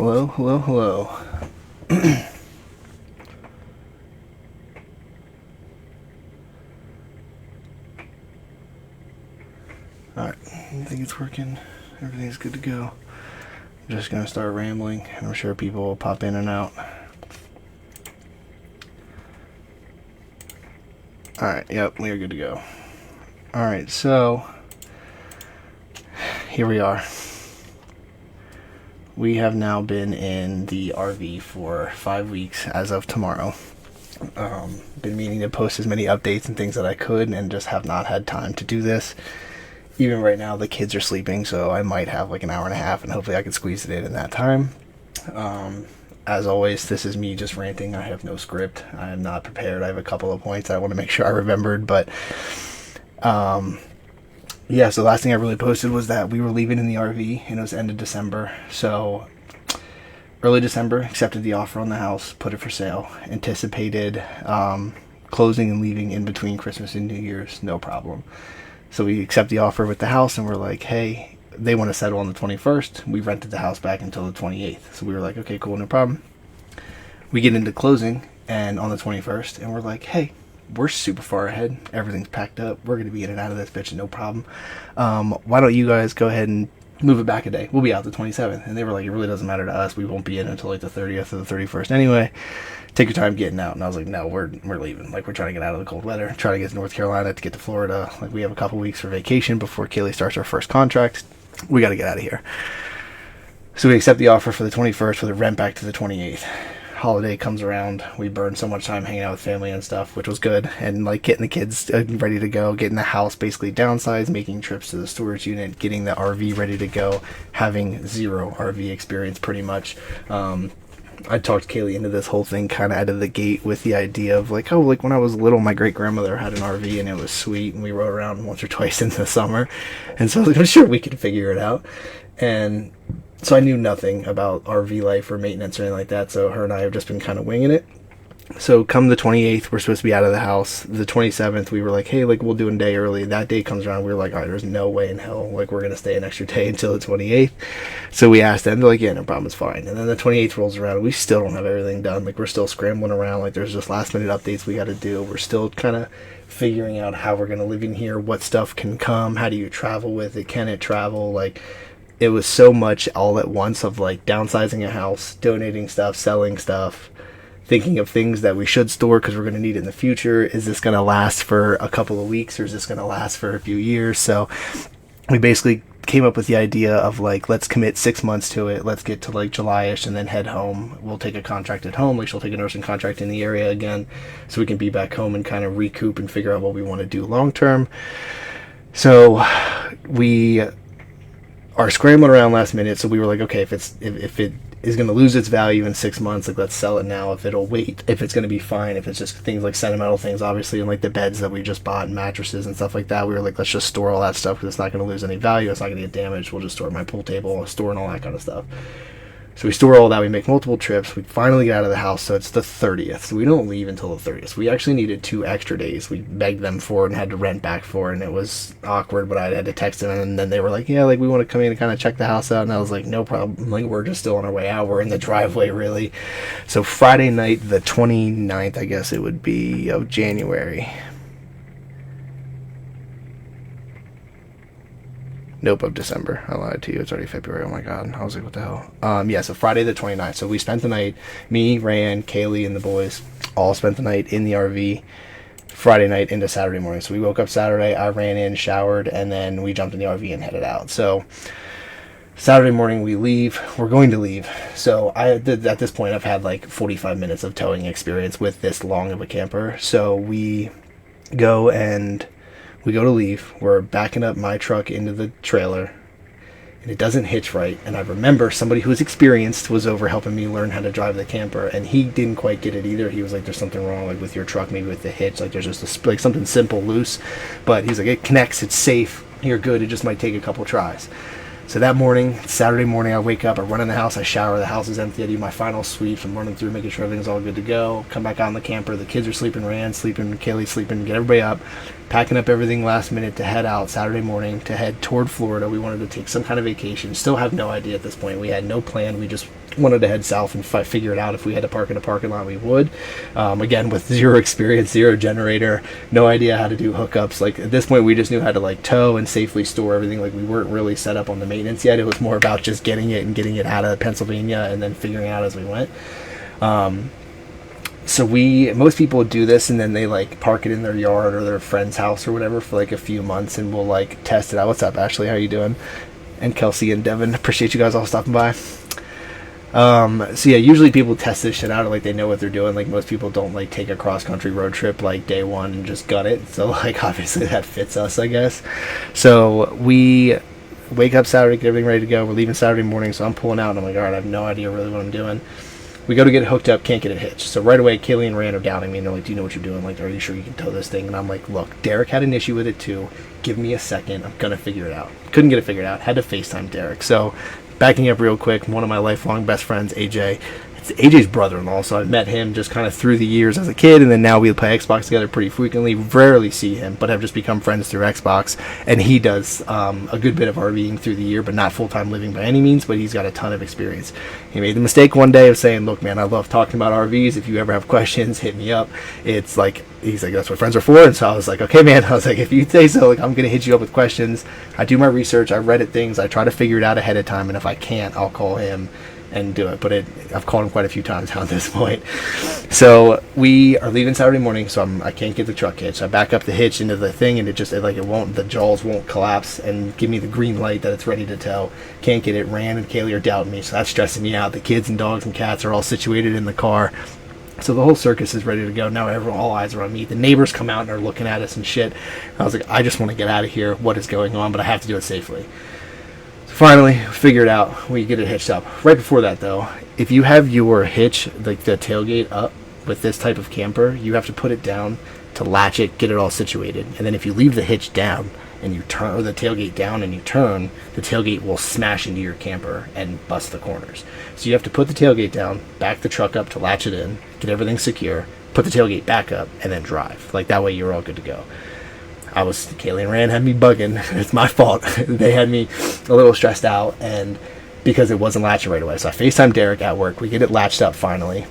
Hello, hello, hello. Alright, I think it's working. Everything's good to go. I'm just gonna start rambling, and I'm sure people will pop in and out. Alright, yep, we are good to go. Alright, so here we are. We have now been in the RV for 5 weeks as of tomorrow. Been meaning to post as many updates and things that I could, and just have not had time to do this. Even right now, the kids are sleeping, so I might have like an hour and a half, and hopefully I can squeeze it in that time. As always, this is me just ranting. I have no script. I am not prepared. I have a couple of points I want to make sure I remembered, but yeah, so the last thing I really posted was that we were leaving in the RV, and it was end of December. So early December, accepted the offer on the house, put it for sale. Anticipated closing and leaving in between Christmas and New Year's, no problem. So we accept the offer with the house, and we're like, hey, they want to settle on the 21st. We rented the house back until the 28th. So we were like, okay, cool, no problem. We get into closing, and on the 21st, and we're like, hey, we're super far ahead. Everything's packed up. We're going to be in and out of this bitch, no problem. Why don't you guys go ahead and move it back a day? We'll be out the 27th. And they were like, it really doesn't matter to us. We won't be in until like the 30th or the 31st anyway. Take your time getting out. And I was like, no, we're leaving. Like, we're trying to get out of the cold weather, trying to get to North Carolina to get to Florida. Like, we have a couple weeks for vacation before Kaylee starts our first contract. We got to get out of here. So we accept the offer for the 21st for the rent back to the 28th. Holiday comes around, we burned so much time hanging out with family and stuff, which was good, and like getting the kids ready to go, getting the house basically downsized, making trips to the storage unit, getting the RV ready to go, having zero RV experience pretty much. I talked Kaylee into this whole thing kind of out of the gate with the idea of like, oh, like when I was little, my great grandmother had an RV and it was sweet, and we rode around once or twice in the summer, and so I was like, I'm sure we could figure it out. And so I knew nothing about RV life or maintenance or anything like that, so her and I have just been kind of winging it. So come the 28th, we're supposed to be out of the house. The 27th, we were like, hey, like, we'll do a day early. That day comes around, we were like, all right, there's no way in hell, like, we're going to stay an extra day until the 28th. So we asked them, they're like, yeah, no problem, it's fine. And then the 28th rolls around, and we still don't have everything done. Like, we're still scrambling around, like, there's just last-minute updates we got to do. We're still kind of figuring out how we're going to live in here, what stuff can come, how do you travel with it, can it travel, like... It was so much all at once of like downsizing a house, donating stuff, selling stuff, thinking of things that we should store because we're going to need it in the future. Is this going to last for a couple of weeks, or is this going to last for a few years? So we basically came up with the idea of like, let's commit 6 months to it. Let's get to like July-ish and then head home. We'll take a contract at home. Like, she'll take a nursing contract in the area again, so we can be back home and kind of recoup and figure out what we want to do long term. So we are scrambling around last minute, so we were like, okay, if it is going to lose its value in 6 months, like, let's sell it now. If it'll wait, if it's going to be fine, if it's just things like sentimental things, obviously, and like the beds that we just bought and mattresses and stuff like that, we were like, let's just store all that stuff because it's not going to lose any value, it's not going to get damaged. We'll just store my pool table, store and all that kind of stuff. So we store all that, we make multiple trips, we finally get out of the house, so it's the 30th. So we don't leave until the 30th. We actually needed 2 extra days. We begged them for it and had to rent back for it, and it was awkward, but I had to text them, and then they were like, yeah, like, we want to come in and kind of check the house out, and I was like, no problem, like, we're just still on our way out, we're in the driveway, really. So Friday night, the 29th, I guess it would be, of January. Nope, of December. I lied to you. It's already February. Oh my god. I was like, what the hell? Yeah, so Friday the 29th. So we spent the night, me, Rayan, Kaylee, and the boys all spent the night in the RV Friday night into Saturday morning. So we woke up Saturday, I ran in, showered, and then we jumped in the RV and headed out. So Saturday morning we leave. We're going to leave. So at this point, I've had like 45 minutes of towing experience with this long of a camper. So we go to leave. We're backing up my truck into the trailer, and it doesn't hitch right. And I remember somebody who was experienced was over helping me learn how to drive the camper, and he didn't quite get it either. He was like, there's something wrong, like, with your truck, maybe with the hitch, like, there's just like something simple loose. But he's like, it connects, it's safe, you're good, it just might take a couple tries. So that morning, Saturday morning, I wake up, I run in the house, I shower, the house is empty, I do my final sweeps, I'm running through, making sure everything's all good to go, come back out in the camper, the kids are sleeping, Rand sleeping, Kaylee sleeping, get everybody up, packing up everything last minute to head out Saturday morning to head toward Florida. We wanted to take some kind of vacation, still have no idea at this point, we had no plan, we just wanted to head south and figure it out. If we had to park in a parking lot, we would. Again, with zero experience, zero generator, no idea how to do hookups. Like at this point, we just knew how to like tow and safely store everything. Like we weren't really set up on the maintenance yet. It was more about just getting it and getting it out of Pennsylvania and then figuring it out as we went. So most people do this and then they like park it in their yard or their friend's house or whatever for like a few months, and we'll like test it out. What's up, Ashley? How you doing? And Kelsey and Devin, appreciate you guys all stopping by. So yeah, usually people test this shit out, or like they know what they're doing. Like most people don't like take a cross country road trip like day one and just gut it. So like obviously that fits us, I guess. So we wake up Saturday, get everything ready to go. We're leaving Saturday morning, so I'm pulling out and I'm like, all right, I have no idea really what I'm doing. We go to get it hooked up, can't get it hitched. So right away, Kaylee and Rand are doubting me, and they're like, do you know what you're doing? Like, are you sure you can tow this thing? And I'm like, look, Derek had an issue with it too. Give me a second. I'm going to figure it out. Couldn't get it figured out. Had to FaceTime Derek. So backing up real quick, one of my lifelong best friends, AJ. It's AJ's brother-in-law, so I've met him just kind of through the years as a kid, and then now we play Xbox together pretty frequently. Rarely see him, but have just become friends through Xbox. And he does a good bit of RVing through the year, but not full-time living by any means, but he's got a ton of experience. He made the mistake one day of saying, look, man, I love talking about RVs. If you ever have questions, hit me up. It's like, he's like, that's what friends are for. And so I was like, okay, man. I was like, if you say so, like, I'm going to hit you up with questions. I do my research. I Reddit things. I try to figure it out ahead of time. And if I can't, I'll call him and do it. But I've called him quite a few times now at this point. So we are leaving Saturday morning, so I can't get the truck hitched. I back up the hitch into the thing, and the jaws won't collapse and give me the green light that it's ready to tow. Can't get it. Rand and Kaylee are doubting me, so that's stressing me out. The kids and dogs and cats are all situated in the car. So the whole circus is ready to go. Now all eyes are on me. The neighbors come out and are looking at us and shit. I was like, I just want to get out of here. What is going on? But I have to do it safely. Finally, figure it out. We get it hitched up. Right before that, though, if you have your hitch, like the tailgate up with this type of camper, you have to put it down to latch it, get it all situated. And then if you leave the hitch down and you turn, or the tailgate down and you turn, the tailgate will smash into your camper and bust the corners. So you have to put the tailgate down, back the truck up to latch it in, get everything secure, put the tailgate back up, and then drive. Like that way you're all good to go. Kaylee and Rand had me bugging. It's my fault. They had me a little stressed out, and because it wasn't latching right away. So I FaceTime Derek at work. We get it latched up finally.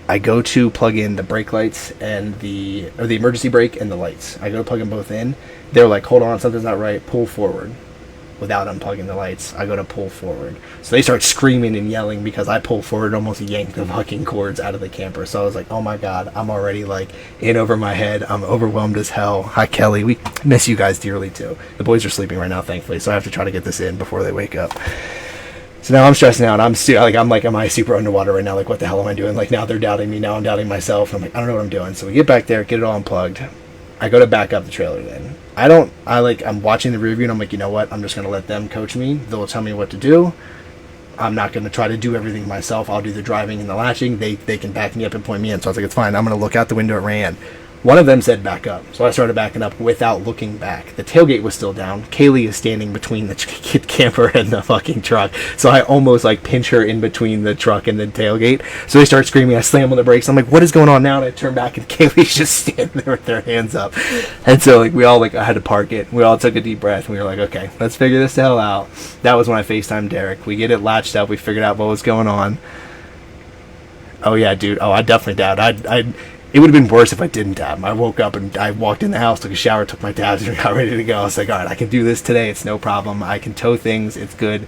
I go to plug in the brake lights and the emergency brake and the lights. I go to plug them both in. They're like, hold on, something's not right. Pull forward. Without unplugging the lights, I go to pull forward. So they start screaming and yelling because I pull forward and almost yanked the fucking cords out of the camper. So I was like, oh my God, I'm already like in over my head. I'm overwhelmed as hell. Hi, Kelly. We miss you guys dearly too. The boys are sleeping right now, thankfully. So I have to try to get this in before they wake up. So now I'm stressing out. Am I super underwater right now? Like, what the hell am I doing? Like, now they're doubting me. Now I'm doubting myself. I'm like, I don't know what I'm doing. So we get back there, get it all unplugged. I go to back up the trailer then. I'm watching the review and I'm like, you know what? I'm just going to let them coach me. They'll tell me what to do. I'm not going to try to do everything myself. I'll do the driving and the latching. They can back me up and point me in. So I was like, it's fine. I'm going to look out the window at Rand. One of them said back up. So I started backing up without looking back. The tailgate was still down. Kaylee is standing between the camper and the fucking truck. So I almost like pinch her in between the truck and the tailgate. So they start screaming. I slam on the brakes. I'm like, what is going on now? And I turn back and Kaylee's just standing there with their hands up. And so like I had to park it. We all took a deep breath and we were like, okay, let's figure this the hell out. That was when I FaceTimed Derek. We get it latched up. We figured out what was going on. Oh yeah, dude. Oh, I definitely doubt. It would have been worse if I didn't dab. I woke up and I walked in the house, took a shower, took my dabs, and got ready to go. I was like, all right, I can do this today. It's no problem. I can tow things. It's good.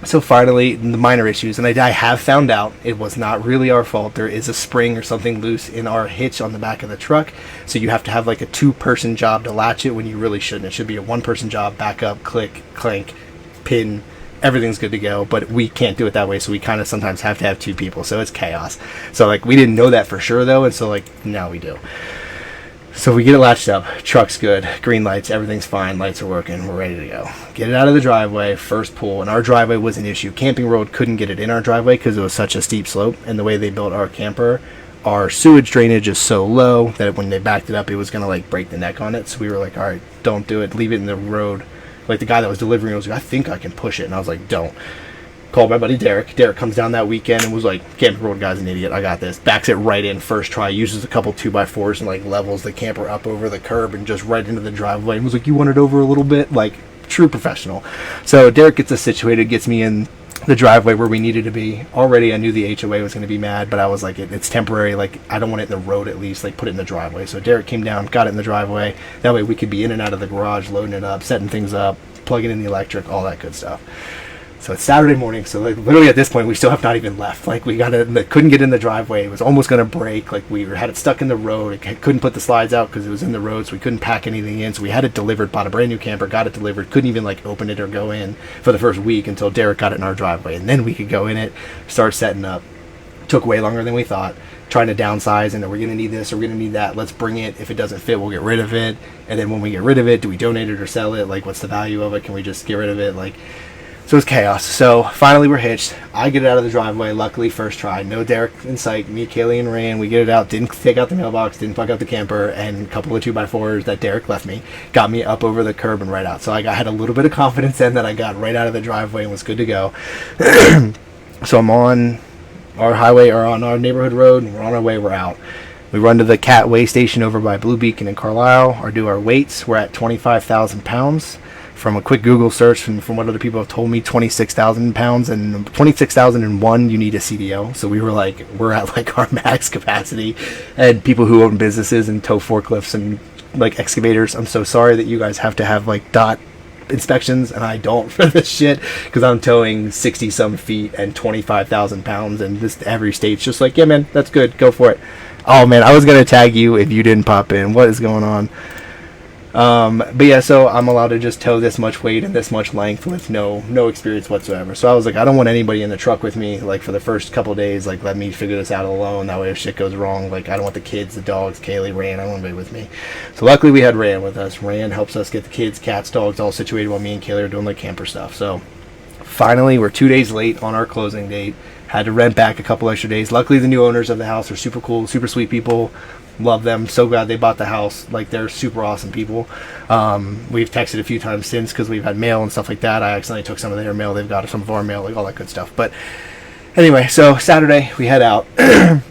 So finally, the minor issues, and I have found out it was not really our fault. There is a spring or something loose in our hitch on the back of the truck, so you have to have like a two-person job to latch it when you really shouldn't. It should be a one-person job, back up, click, clank, pin, everything's good to go, but we can't do it that way, so we kind of sometimes have to have two people, so it's chaos. So like we didn't know that for sure though, and so like now we do. So we get it latched up, truck's good, green lights, everything's fine, lights are working, we're ready to go. Get it out of the driveway, first pull, and our driveway was an issue. Camping Road couldn't get it in our driveway because it was such a steep slope, and the way they built our camper, our sewage drainage is so low that when they backed it up, it was going to like break the neck on it. So we were like, all right, don't do it, leave it in the road. Like the guy that was delivering was like, I think I can push it. And I was like, don't. Called my buddy Derek. Derek comes down that weekend and was like, Camping Road guy's an idiot. I got this. Backs it right in first try. Uses a couple 2x4s and like levels the camper up over the curb and just right into the driveway. And was like, you want it over a little bit? Like, true professional. So Derek gets us situated, gets me in the driveway where we needed to be. Already I knew the HOA was going to be mad, but I was like, it's temporary. Like, I don't want it in the road, at least. Like, put it in the driveway. So Derek came down, got it in the driveway. That way we could be in and out of the garage, loading it up, setting things up, plugging in the electric, all that good stuff. So it's Saturday morning, so like literally at this point we still have not even left. Like, we couldn't get in the driveway. It was almost going to break. Like, we had it stuck in the road. Couldn't put the slides out because it was in the road, so we couldn't pack anything in. So we had it delivered, bought a brand new camper, got it delivered. Couldn't even like open it or go in for the first week until Derek got it in our driveway, and then we could go in it, start setting up. Took way longer than we thought. Trying to downsize, and we're going to need this or we're going to need that. Let's bring it. If it doesn't fit, we'll get rid of it. And then when we get rid of it, do we donate it or sell it? Like, what's the value of it? Can we just get rid of it? Like, so it's chaos. So finally we're hitched. I get it out of the driveway. Luckily, first try. No Derek in sight. Me, Kaylee, and Ryan. We get it out. Didn't take out the mailbox. Didn't fuck up the camper. And a couple of 2x4s that Derek left me got me up over the curb and right out. So I had a little bit of confidence then that I got right out of the driveway and was good to go. So I'm on our highway, or on our neighborhood road, and we're on our way. We're out. We run to the cat weigh station over by Blue Beacon in Carlisle, or do our weights. We're at 25,000 pounds. From a quick Google search and from what other people have told me, 26,000 pounds, and 26,001 you need a CDO. So we're at like our max capacity. And people who own businesses and tow forklifts and like excavators, I'm so sorry that you guys have to have like dot inspections, and I don't for this shit, because I'm towing 60 some feet and 25,000 pounds, and just every state's just like, yeah man, that's good, go for it. Oh man, I was gonna tag you if you didn't pop in. What is going on? But yeah, so I'm allowed to just tow this much weight and this much length with no experience whatsoever. So I was like, I don't want anybody in the truck with me, like, for the first couple of days. Like, let me figure this out alone. That way if shit goes wrong, like, I don't want the kids, the dogs, Kaylee, Rand, I don't want anybody with me. So luckily we had Rand with us. Rand helps us get the kids, cats, dogs all situated while me and Kaylee are doing like camper stuff. So finally, we're 2 days late on our closing date. Had to rent back a couple extra days. Luckily, the new owners of the house are super cool, super sweet people. Love them. So glad they bought the house. Like, they're super awesome people. We've texted a few times since because we've had mail and stuff like that. I accidentally took some of their mail. They've got some of our mail, like all that good stuff. But anyway, so Saturday we head out.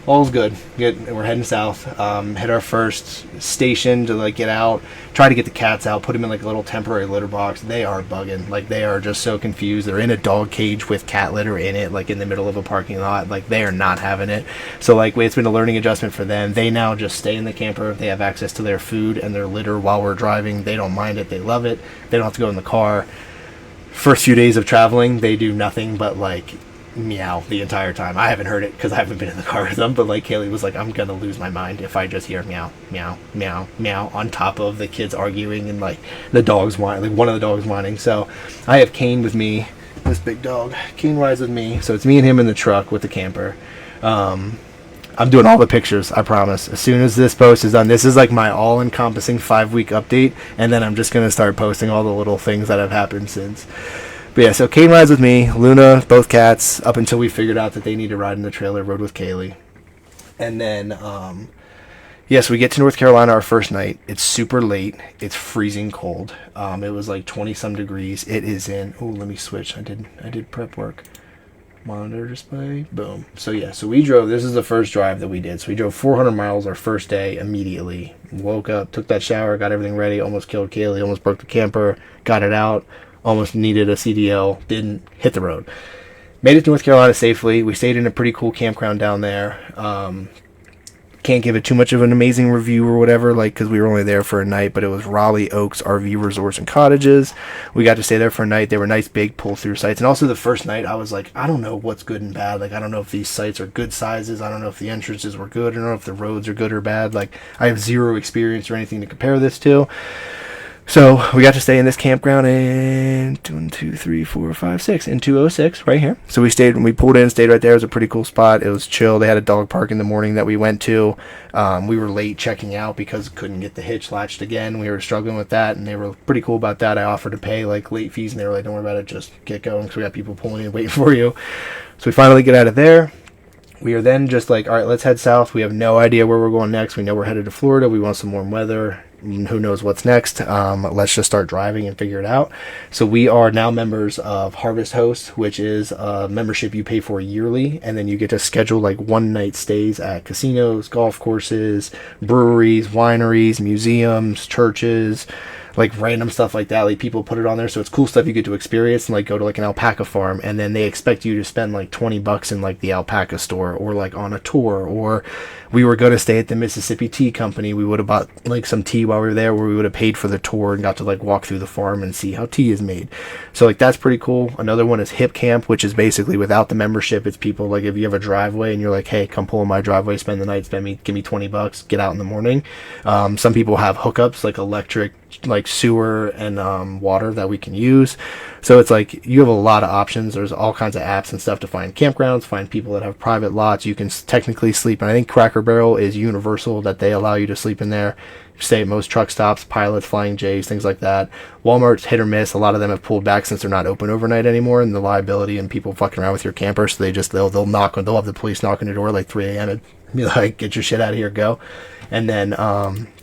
All's good. We're heading south. Hit our first station to like get out. Try to get the cats out. Put them in like a little temporary litter box. They are bugging. Like, they are just so confused. They're in a dog cage with cat litter in it, like in the middle of a parking lot. Like, they are not having it. So like, it's been a learning adjustment for them. They now just stay in the camper. They have access to their food and their litter while we're driving. They don't mind it. They love it. They don't have to go in the car. First few days of traveling, they do nothing but like meow the entire time. I haven't heard it because I haven't been in the car with them, but like, Kaylee was like, I'm gonna lose my mind if I just hear meow meow meow meow on top of the kids arguing and like the dogs whining, like one of the dogs whining. So I have Kane with me, this big dog. Kane rides with me, so it's me and him in the truck with the camper. I'm doing all the pictures, I promise. As soon as this post is done, this is like my all-encompassing 5-week update, and then I'm just gonna start posting all the little things that have happened since. But yeah, so Kane rides with me, Luna, both cats, up until we figured out that they need to ride in the trailer, rode with Kaylee. And then, yes, we get to North Carolina our first night. It's super late. It's freezing cold. It was like 20-some degrees. It is in, oh, let me switch. I did prep work. Monitor display, boom. So yeah, so we drove, this is the first drive that we did. So we drove 400 miles our first day immediately. Woke up, took that shower, got everything ready, almost killed Kaylee, almost broke the camper, got it out. Almost needed a CDL, didn't, hit the road. Made it to North Carolina safely. We stayed in a pretty cool campground down there. Can't give it too much of an amazing review or whatever, like, because we were only there for a night, but it was Raleigh Oaks RV Resorts and Cottages. We got to stay there for a night. They were nice, big pull-through sites. And also the first night, I was like, I don't know what's good and bad. Like, I don't know if these sites are good sizes. I don't know if the entrances were good. I don't know if the roads are good or bad. Like, I have zero experience or anything to compare this to. So we got to stay in this campground in 1, 2, 3, 4, 5, 6 in 206 right here. So we pulled in, stayed right there. It was a pretty cool spot. It was chill. They had a dog park in the morning that we went to. We were late checking out because couldn't get the hitch latched again. We were struggling with that, and they were pretty cool about that. I offered to pay like late fees, and they were like, "Don't worry about it. Just get going." because we got people pulling in waiting for you. So we finally get out of there. We are then just like, all right, let's head south. We have no idea where we're going next. We know we're headed to Florida. We want some warm weather. Who knows what's next? Let's just start driving and figure it out. So we are now members of Harvest Host, which is a membership you pay for yearly, and then you get to schedule like one-night stays at casinos, golf courses, breweries, wineries, museums, churches, like random stuff like that. Like people put it on there, so it's cool stuff you get to experience, and like go to like an alpaca farm, and then they expect you to spend like $20 in like the alpaca store, or like on a tour. Or we were going to stay at the Mississippi Tea Company. We would have bought like some tea while we were there, where we would have paid for the tour and got to like walk through the farm and see how tea is made. So like that's pretty cool. Another one is Hip Camp, which is basically without the membership. It's people like, if you have a driveway and you're like, hey, come pull in my driveway, spend the night, give me $20, get out in the morning. Some people have hookups like electric, like sewer and water that we can use. So it's like you have a lot of options. There's all kinds of apps and stuff to find campgrounds, find people that have private lots. You can technically sleep, and I think Cracker Barrel is universal, that they allow you to sleep in there. Stay at most truck stops, Pilots, Flying J's, things like that. Walmart's hit or miss. A lot of them have pulled back since they're not open overnight anymore, and the liability and people fucking around with your camper. So they'll have the police knock on your door like 3 a.m. and be like, get your shit out of here, go. And then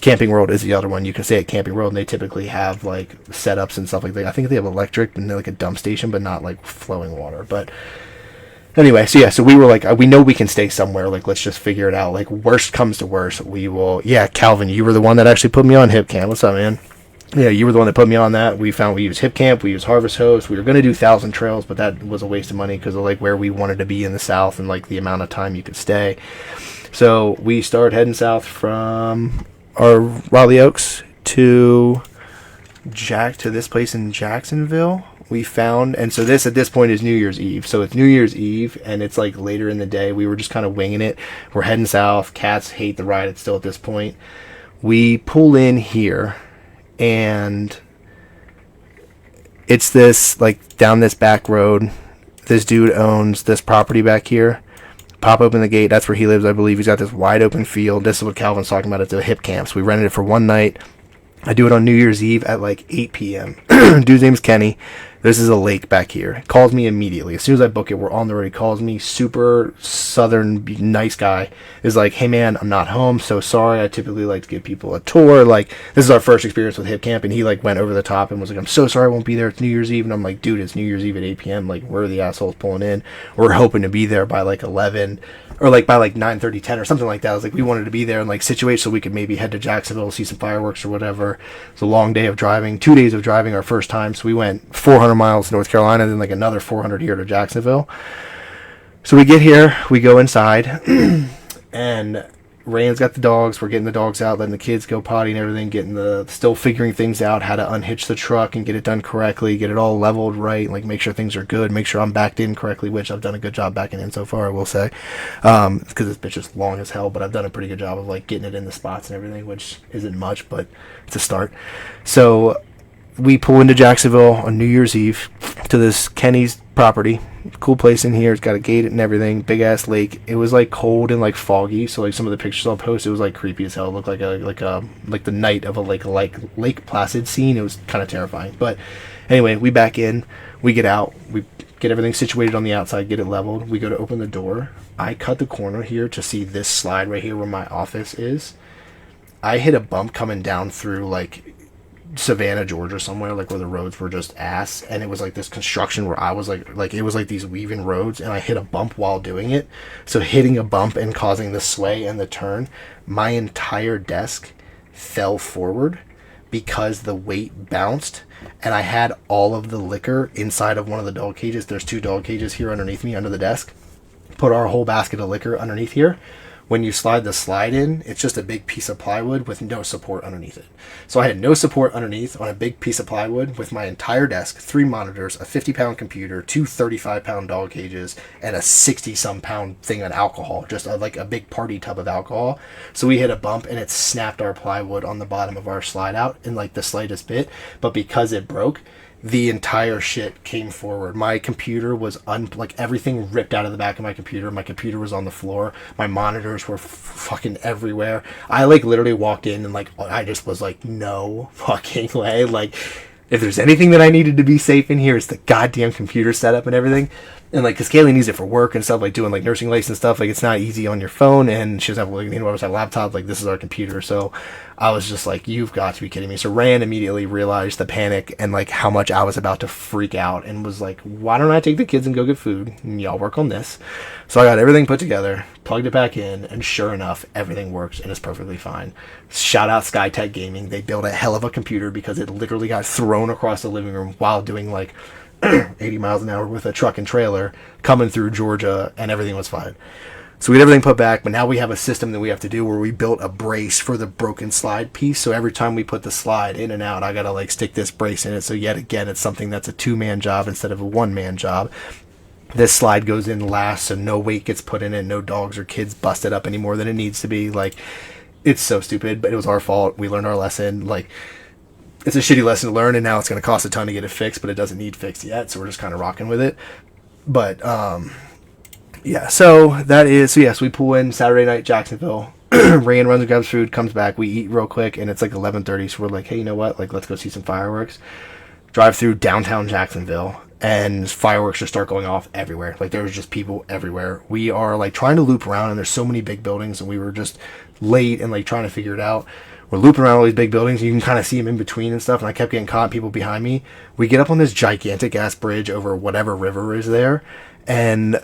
Camping World is the other one. You can stay at Camping World, and they typically have like setups and stuff like that. I think they have electric and like a dump station, but not like flowing water. But anyway, so we were like, we know we can stay somewhere. Like, let's just figure it out. Like, worst comes to worst, we will. Yeah, Calvin, you were the one that actually put me on Hip Camp. What's up, man? Yeah, you were the one that put me on that. We used Hip Camp, we used Harvest Host. We were going to do 1,000 Trails, but that was a waste of money because of like where we wanted to be in the south and like the amount of time you could stay. So we started heading south from our Raleigh Oaks to this place in Jacksonville. We found, and so this at this point is New Year's Eve. So it's New Year's Eve, and it's like later in the day. We were just kind of winging it. We're heading south. Cats hate the ride. It's still at this point. We pull in here, and it's this like down this back road. This dude owns this property back here. Pop open the gate. That's where he lives, I believe. He's got this wide open field. This is what Calvin's talking about. It's a Hip Camp. So we rented it for one night. I do it on New Year's Eve at like 8 p.m. Dude's name's Kenny. This is a lake back here. He calls me immediately. As soon as I book it, we're on the road. He calls me. Super southern, nice guy. Is like, hey man, I'm not home. So sorry. I typically like to give people a tour. Like, this is our first experience with Hip Camp. And he like went over the top and was like, I'm so sorry I won't be there. It's New Year's Eve. And I'm like, dude, it's New Year's Eve at 8 p.m. Like, we're the assholes pulling in. We're hoping to be there by like 11. Or like by like 9:30, 10 or something like that. I was like, we wanted to be there and like situate so we could maybe head to Jacksonville, see some fireworks or whatever. It's a long day of driving, 2 days of driving our first time. So we went 400 miles to North Carolina, then like another 400 here to Jacksonville. So we get here, we go inside, and Rand's got the dogs. We're getting the dogs out, letting the kids go potty and everything, still figuring things out, how to unhitch the truck and get it done correctly, get it all leveled right, like make sure things are good, make sure I'm backed in correctly, which I've done a good job backing in so far, I will say. Because this bitch is long as hell, but I've done a pretty good job of like getting it in the spots and everything, which isn't much, but it's a start. So we pull into Jacksonville on New Year's Eve to this Kenny's property. Cool place in here. It's got a gate and everything. Big ass lake. It was like cold and like foggy, so like some of the pictures I'll post, it was like creepy as hell. It looked like the night of a Lake Placid scene. It was kind of terrifying. But anyway, we back in. We get out. We get everything situated on the outside. Get it leveled. We go to open the door. I cut the corner here to see this slide right here where my office is. I hit a bump coming down through like Savannah, Georgia, somewhere like where the roads were just ass, and it was like this construction where I was like it was like these weaving roads, and I hit a bump while doing it. So hitting a bump and causing the sway and the turn, my entire desk fell forward because the weight bounced, and I had all of the liquor inside of one of the dog cages. There's 2 dog cages here underneath me under the desk. Put our whole basket of liquor underneath here. When you slide the slide in, it's just a big piece of plywood with no support underneath it. So I had no support underneath on a big piece of plywood with my entire desk, 3 monitors, a 50-pound computer, 2 35-pound dog cages, and a 60-some pound thing of alcohol, just like a big party tub of alcohol. So we hit a bump, and it snapped our plywood on the bottom of our slide out in like the slightest bit. But because it broke, the entire shit came forward. My computer was everything ripped out of the back of my computer. My computer was on the floor. My monitors were fucking everywhere. I like literally walked in and like I just was like, no fucking way. Like, if there's anything that I needed to be safe in here, it's the goddamn computer setup and everything. And like, cause Kaylee needs it for work and stuff, like doing like nursing license stuff. Like, it's not easy on your phone, and she doesn't have like neither of us have laptop. Like, this is our computer. So I was just like, you've got to be kidding me. So Rand immediately realized the panic and like how much I was about to freak out, and was like, why don't I take the kids and go get food, and y'all work on this? So I got everything put together, plugged it back in, and sure enough, everything works and is perfectly fine. Shout out Skytech Gaming. They built a hell of a computer, because it literally got thrown across the living room while doing like 80 miles an hour with a truck and trailer coming through Georgia, and everything was fine. So we had everything put back, but now we have a system that we have to do where we built a brace for the broken slide piece. So every time we put the slide in and out, I gotta like stick this brace in it. So yet again, it's something that's a 2-man job instead of a 1-man job. This slide goes in last, so no weight gets put in it, no dogs or kids busted up any more than it needs to be. Like, it's so stupid, but it was our fault. We learned our lesson. Like, it's a shitty lesson to learn, and now it's going to cost a ton to get it fixed, but it doesn't need fixed yet, so we're just kind of rocking with it. But, yeah, so that is, so yes, we pull in Saturday night, Jacksonville. Rayan runs and grabs food, comes back, we eat real quick, and it's like 11:30, so we're like, hey, you know what, like, let's go see some fireworks. Drive through downtown Jacksonville, and fireworks just start going off everywhere. Like, there was just people everywhere. We are, like, trying to loop around, and there's so many big buildings, and we were just late and, like, trying to figure it out. We're looping around all these big buildings, and you can kind of see them in between and stuff, and I kept getting caught, people behind me. We get up on this gigantic-ass bridge over whatever river is there, and I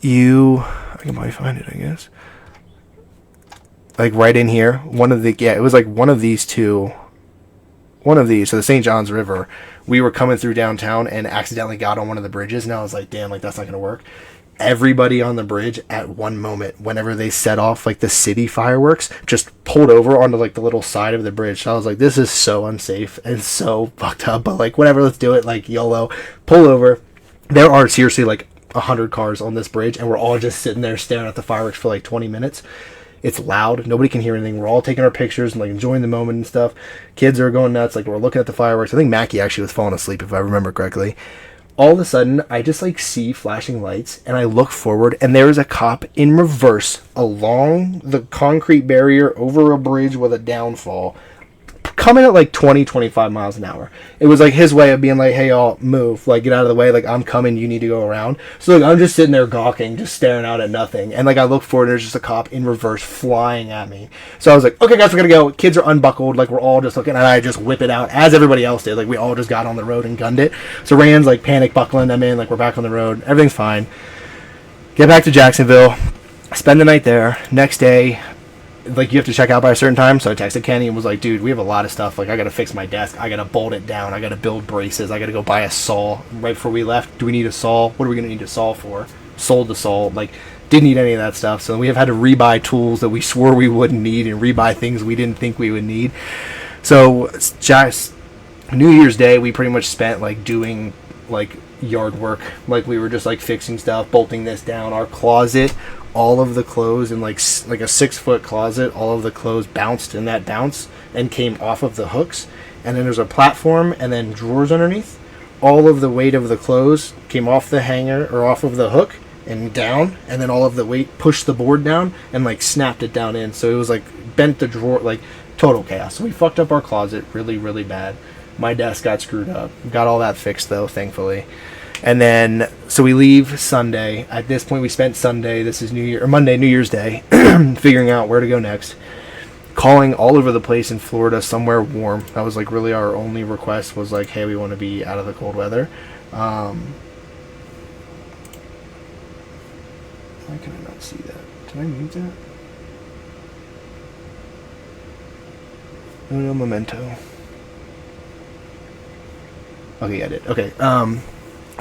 can probably find it, I guess. Like, right in here, it was like one of these, so the St. Johns River, we were coming through downtown and accidentally got on one of the bridges, and I was like, damn, like, that's not going to work. Everybody on the bridge at one moment, whenever they set off like the city fireworks, just pulled over onto like the little side of the bridge. So I was like, this is so unsafe and so fucked up, but like, whatever, let's do it. Like, YOLO. Pull over. There are seriously like 100 cars on this bridge, and we're all just sitting there staring at the fireworks for like 20 minutes. It's loud. Nobody can hear anything. We're all taking our pictures and like enjoying the moment and stuff. Kids are going nuts. Like, we're looking at the fireworks. I think Mackie actually was falling asleep, if I remember correctly. All of a sudden, I just like see flashing lights, and I look forward, and there is a cop in reverse along the concrete barrier over a bridge with a downfall, coming at like 20-25 miles an hour. It was like his way of being like, hey, y'all, move, like, get out of the way, like, I'm coming, you need to go around. So like, I'm just sitting there gawking, just staring out at nothing, and like, I look forward, and there's just a cop in reverse flying at me. So I was like, okay guys, we're gonna go. Kids are unbuckled, like, we're all just looking, and I just whip it out as everybody else did. Like, we all just got on the road and gunned it. So Rand's like panic buckling them in, like, we're back on the road, everything's fine. Get back to Jacksonville, spend the night there. Next day, like, you have to check out by a certain time, so I texted Kenny and was like, dude, we have a lot of stuff. Like, I gotta fix my desk, I gotta bolt it down, I gotta build braces, I gotta go buy a saw. Right before we left, do we need a saw? What are we gonna need a saw for? Sold the saw. Like, didn't need any of that stuff, so we have had to rebuy tools that we swore we wouldn't need, and rebuy things we didn't think we would need. So just New Year's Day, we pretty much spent like doing like yard work. Like, we were just like fixing stuff, bolting this down. Our closet, all of the clothes in like a 6-foot closet, all of the clothes bounced in that bounce and came off of the hooks, and then there's a platform and then drawers underneath. All of the weight of the clothes came off the hanger or off of the hook and down, and then all of the weight pushed the board down and like snapped it down in, so it was like bent the drawer, like total chaos. So we fucked up our closet really, really bad. My desk got screwed up. Got all that fixed though, thankfully. And then, so we leave Sunday. At this point, we spent Sunday, this is Monday, New Year's Day, figuring out where to go next. Calling all over the place in Florida, somewhere warm. That was like really our only request, was like, hey, we want to be out of the cold weather. Why can I not see that? Did I mute that? No, memento. Okay, I did. Okay,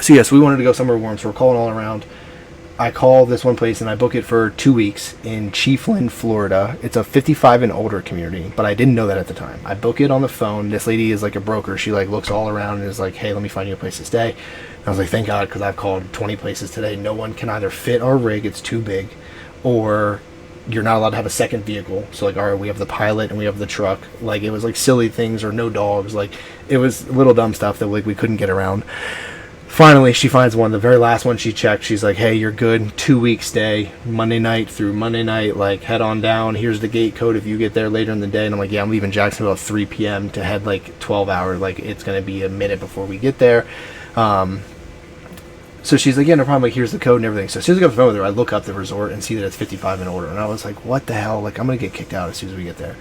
so yes, we wanted to go somewhere warm, so we're calling all around. I call this one place and I book it for 2 weeks in Chiefland, Florida. It's a 55 and older community, but I didn't know that at the time. I book it on the phone. This lady is like a broker. She like looks all around and is like, hey, let me find you a place to stay. And I was like, thank God, because I've called 20 places today. No one can either fit our rig, it's too big, or you're not allowed to have a second vehicle. So like, all right, we have the pilot and we have the truck. Like, it was like silly things, or no dogs. Like, it was little dumb stuff that like we couldn't get around. Finally, she finds one, the very last one she checked. She's like, hey, you're good, 2 week stay, Monday night through Monday night, like, head on down, here's the gate code if you get there later in the day. And I'm like, yeah, I'm leaving Jacksonville at 3 p.m. to head like 12 hours, like, it's going to be a minute before we get there. So she's like, yeah, no problem. Like, here's the code and everything. So as soon as I get off the phone with her, I look up the resort and see that it's 55 and older. And I was like, what the hell? Like, I'm going to get kicked out as soon as we get there.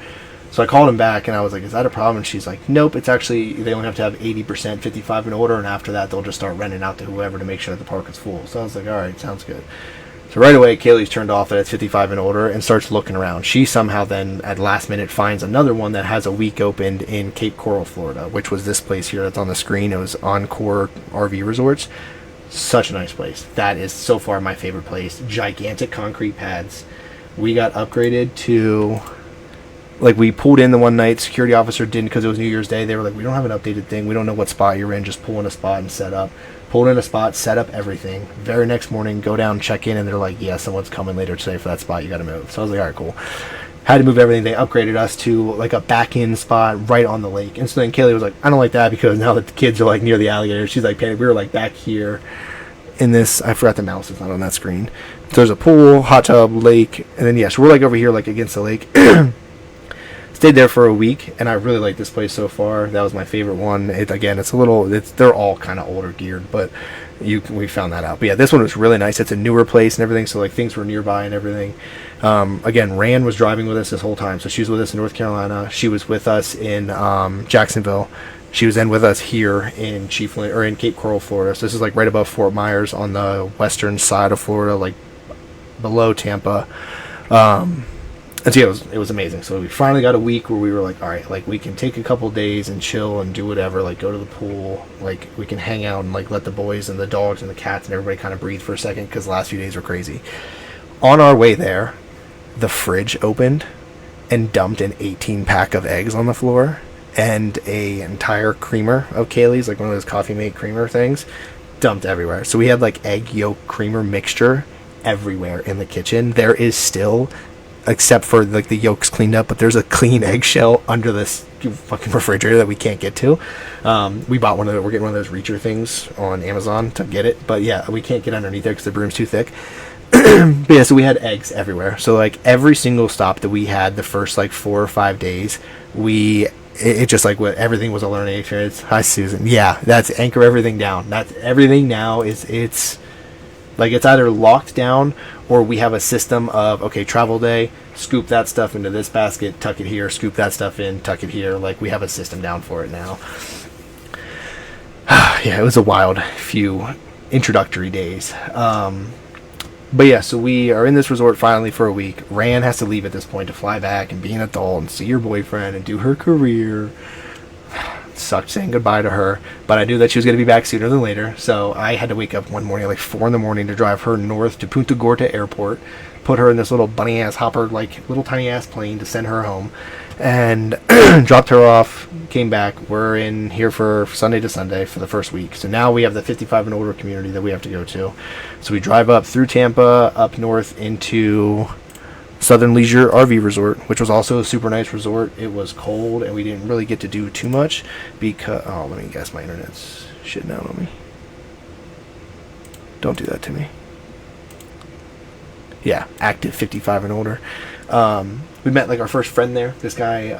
So I called him back and I was like, is that a problem? And she's like, nope, it's actually, they only have to have 80% 55 and older. And after that, they'll just start renting out to whoever to make sure that the park is full. So I was like, all right, sounds good. So right away, Kaylee's turned off that it's 55 and older and starts looking around. She somehow then, at last minute, finds another one that has a week opened in Cape Coral, Florida, which was this place here that's on the screen. It was Encore RV Resorts. Such a nice place. That is so far my favorite place. Gigantic concrete pads. We got upgraded to... Like, we pulled in the one night, security officer didn't because it was New Year's Day. They were like, we don't have an updated thing. We don't know what spot you're in. Just pull in a spot and set up. Pulled in a spot, set up everything. Very next morning, go down, check in, and they're like, yeah, someone's coming later today for that spot. You got to move. So I was like, all right, cool. Had to move everything. They upgraded us to, like, a back-in spot right on the lake. And so then Kaylee was like, I don't like that because now that the kids are, like, near the alligator, she's like, panic. We were, like, back here in this. I forgot the mouse is not on that screen. So there's a pool, hot tub, lake, and then, yeah, so we're, like, over here, like, against the lake. Stayed there for a week, and I really like this place so far. That was my favorite one. They're all kind of older geared, but we found that out. But yeah, this one was really nice. It's a newer place and everything, so like things were nearby and everything. Again, Rand was driving with us this whole time, so she was with us in North Carolina. She was with us in Jacksonville. She was then with us here in in Cape Coral, Florida. So this is like right above Fort Myers on the western side of Florida, like below Tampa. And so yeah, it was amazing. So we finally got a week where we were like, all right, like we can take a couple days and chill and do whatever, like go to the pool, like we can hang out and like let the boys and the dogs and the cats and everybody kind of breathe for a second because the last few days were crazy. On our way there, the fridge opened and dumped an 18-pack of eggs on the floor and a entire creamer of Kaylee's, like one of those Coffee Mate creamer things, dumped everywhere. So we had like egg yolk creamer mixture everywhere in the kitchen. There is still, except for like the yolks cleaned up, but there's a clean eggshell under this fucking refrigerator that we can't get to. We bought we're getting one of those reacher things on Amazon to get it, but yeah, we can't get underneath there because the broom's too thick. But yeah, so we had eggs everywhere. So like every single stop that we had the first like 4 or 5 days, it just like everything was a learning experience. Hi Susan. Yeah, that's anchor everything down. That's everything now it's like it's either locked down or we have a system of, okay, travel day, scoop that stuff into this basket, tuck it here, scoop that stuff in, tuck it here. Like we have a system down for it now. Yeah, it was a wild few introductory days. But yeah, so we are in this resort finally for a week. Ran has to leave at this point to fly back and be an adult and see her boyfriend and do her career. Sucked saying goodbye to her, but I knew that she was going to be back sooner than later, so I had to wake up one morning at like 4 in the morning to drive her north to Punta Gorda Airport, put her in this little bunny ass hopper, like little tiny ass plane to send her home, and dropped her off, came back. We're in here for Sunday to Sunday for the first week, so now we have the 55 and older community that we have to go to. So we drive up through Tampa, up north into Southern Leisure RV Resort, which was also a super nice resort. It was cold and we didn't really get to do too much because, let me guess, my internet's shitting out on me. Don't do that to me. Yeah, active 55 and older. We met like our first friend there. This guy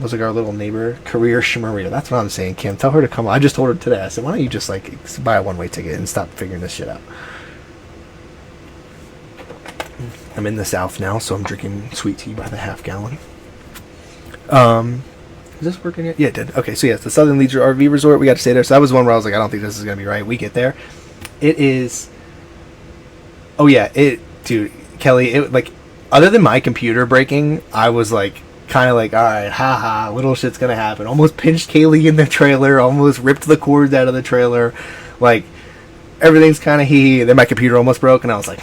was like our little neighbor, Career Shmarita. That's what I'm saying, Kim. Tell her to come. I just told her today. I said, why don't you just like buy a one-way ticket and stop figuring this shit out. I'm in the South now, so I'm drinking sweet tea by the half gallon. Is this working yet? Yeah, it did. Okay, so yeah, it's the Southern Leisure RV Resort. We got to stay there. So that was one where I was like, I don't think this is going to be right. We get there. It is... Oh, yeah. Dude, Kelly, like, other than my computer breaking, I was like, kind of like, all right, haha, little shit's going to happen. Almost pinched Kaylee in the trailer. Almost ripped the cords out of the trailer. Like, everything's kind of Then my computer almost broke, and I was like...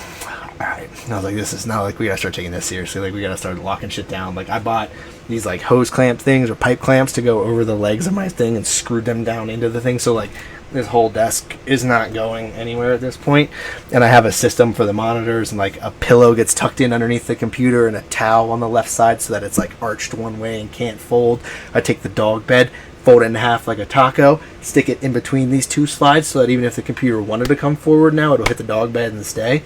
Alright, I was like, this is not like we gotta start taking this seriously. Like, we gotta start locking shit down. Like, I bought these like hose clamp things or pipe clamps to go over the legs of my thing and screwed them down into the thing. So like, this whole desk is not going anywhere at this point. And I have a system for the monitors, and like a pillow gets tucked in underneath the computer and a towel on the left side so that it's like arched one way and can't fold. I take the dog bed, fold it in half like a taco, stick it in between these two slides so that even if the computer wanted to come forward now, it'll hit the dog bed and stay.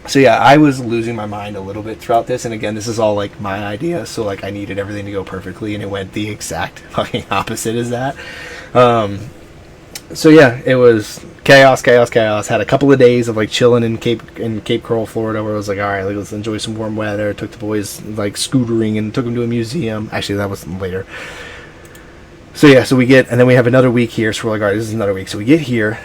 So yeah, I was losing my mind a little bit throughout this, and again, this is all like my idea, so like I needed everything to go perfectly, and it went the exact fucking opposite as that. So yeah, it was chaos, chaos, chaos. Had a couple of days of like chilling in Cape Coral, Florida, where I was like, all right, like, let's enjoy some warm weather. Took the boys like scootering and took them to a museum. Actually, that was later. So yeah, so we get, and then we have another week here. So we're like, all right, this is another week. So we get here.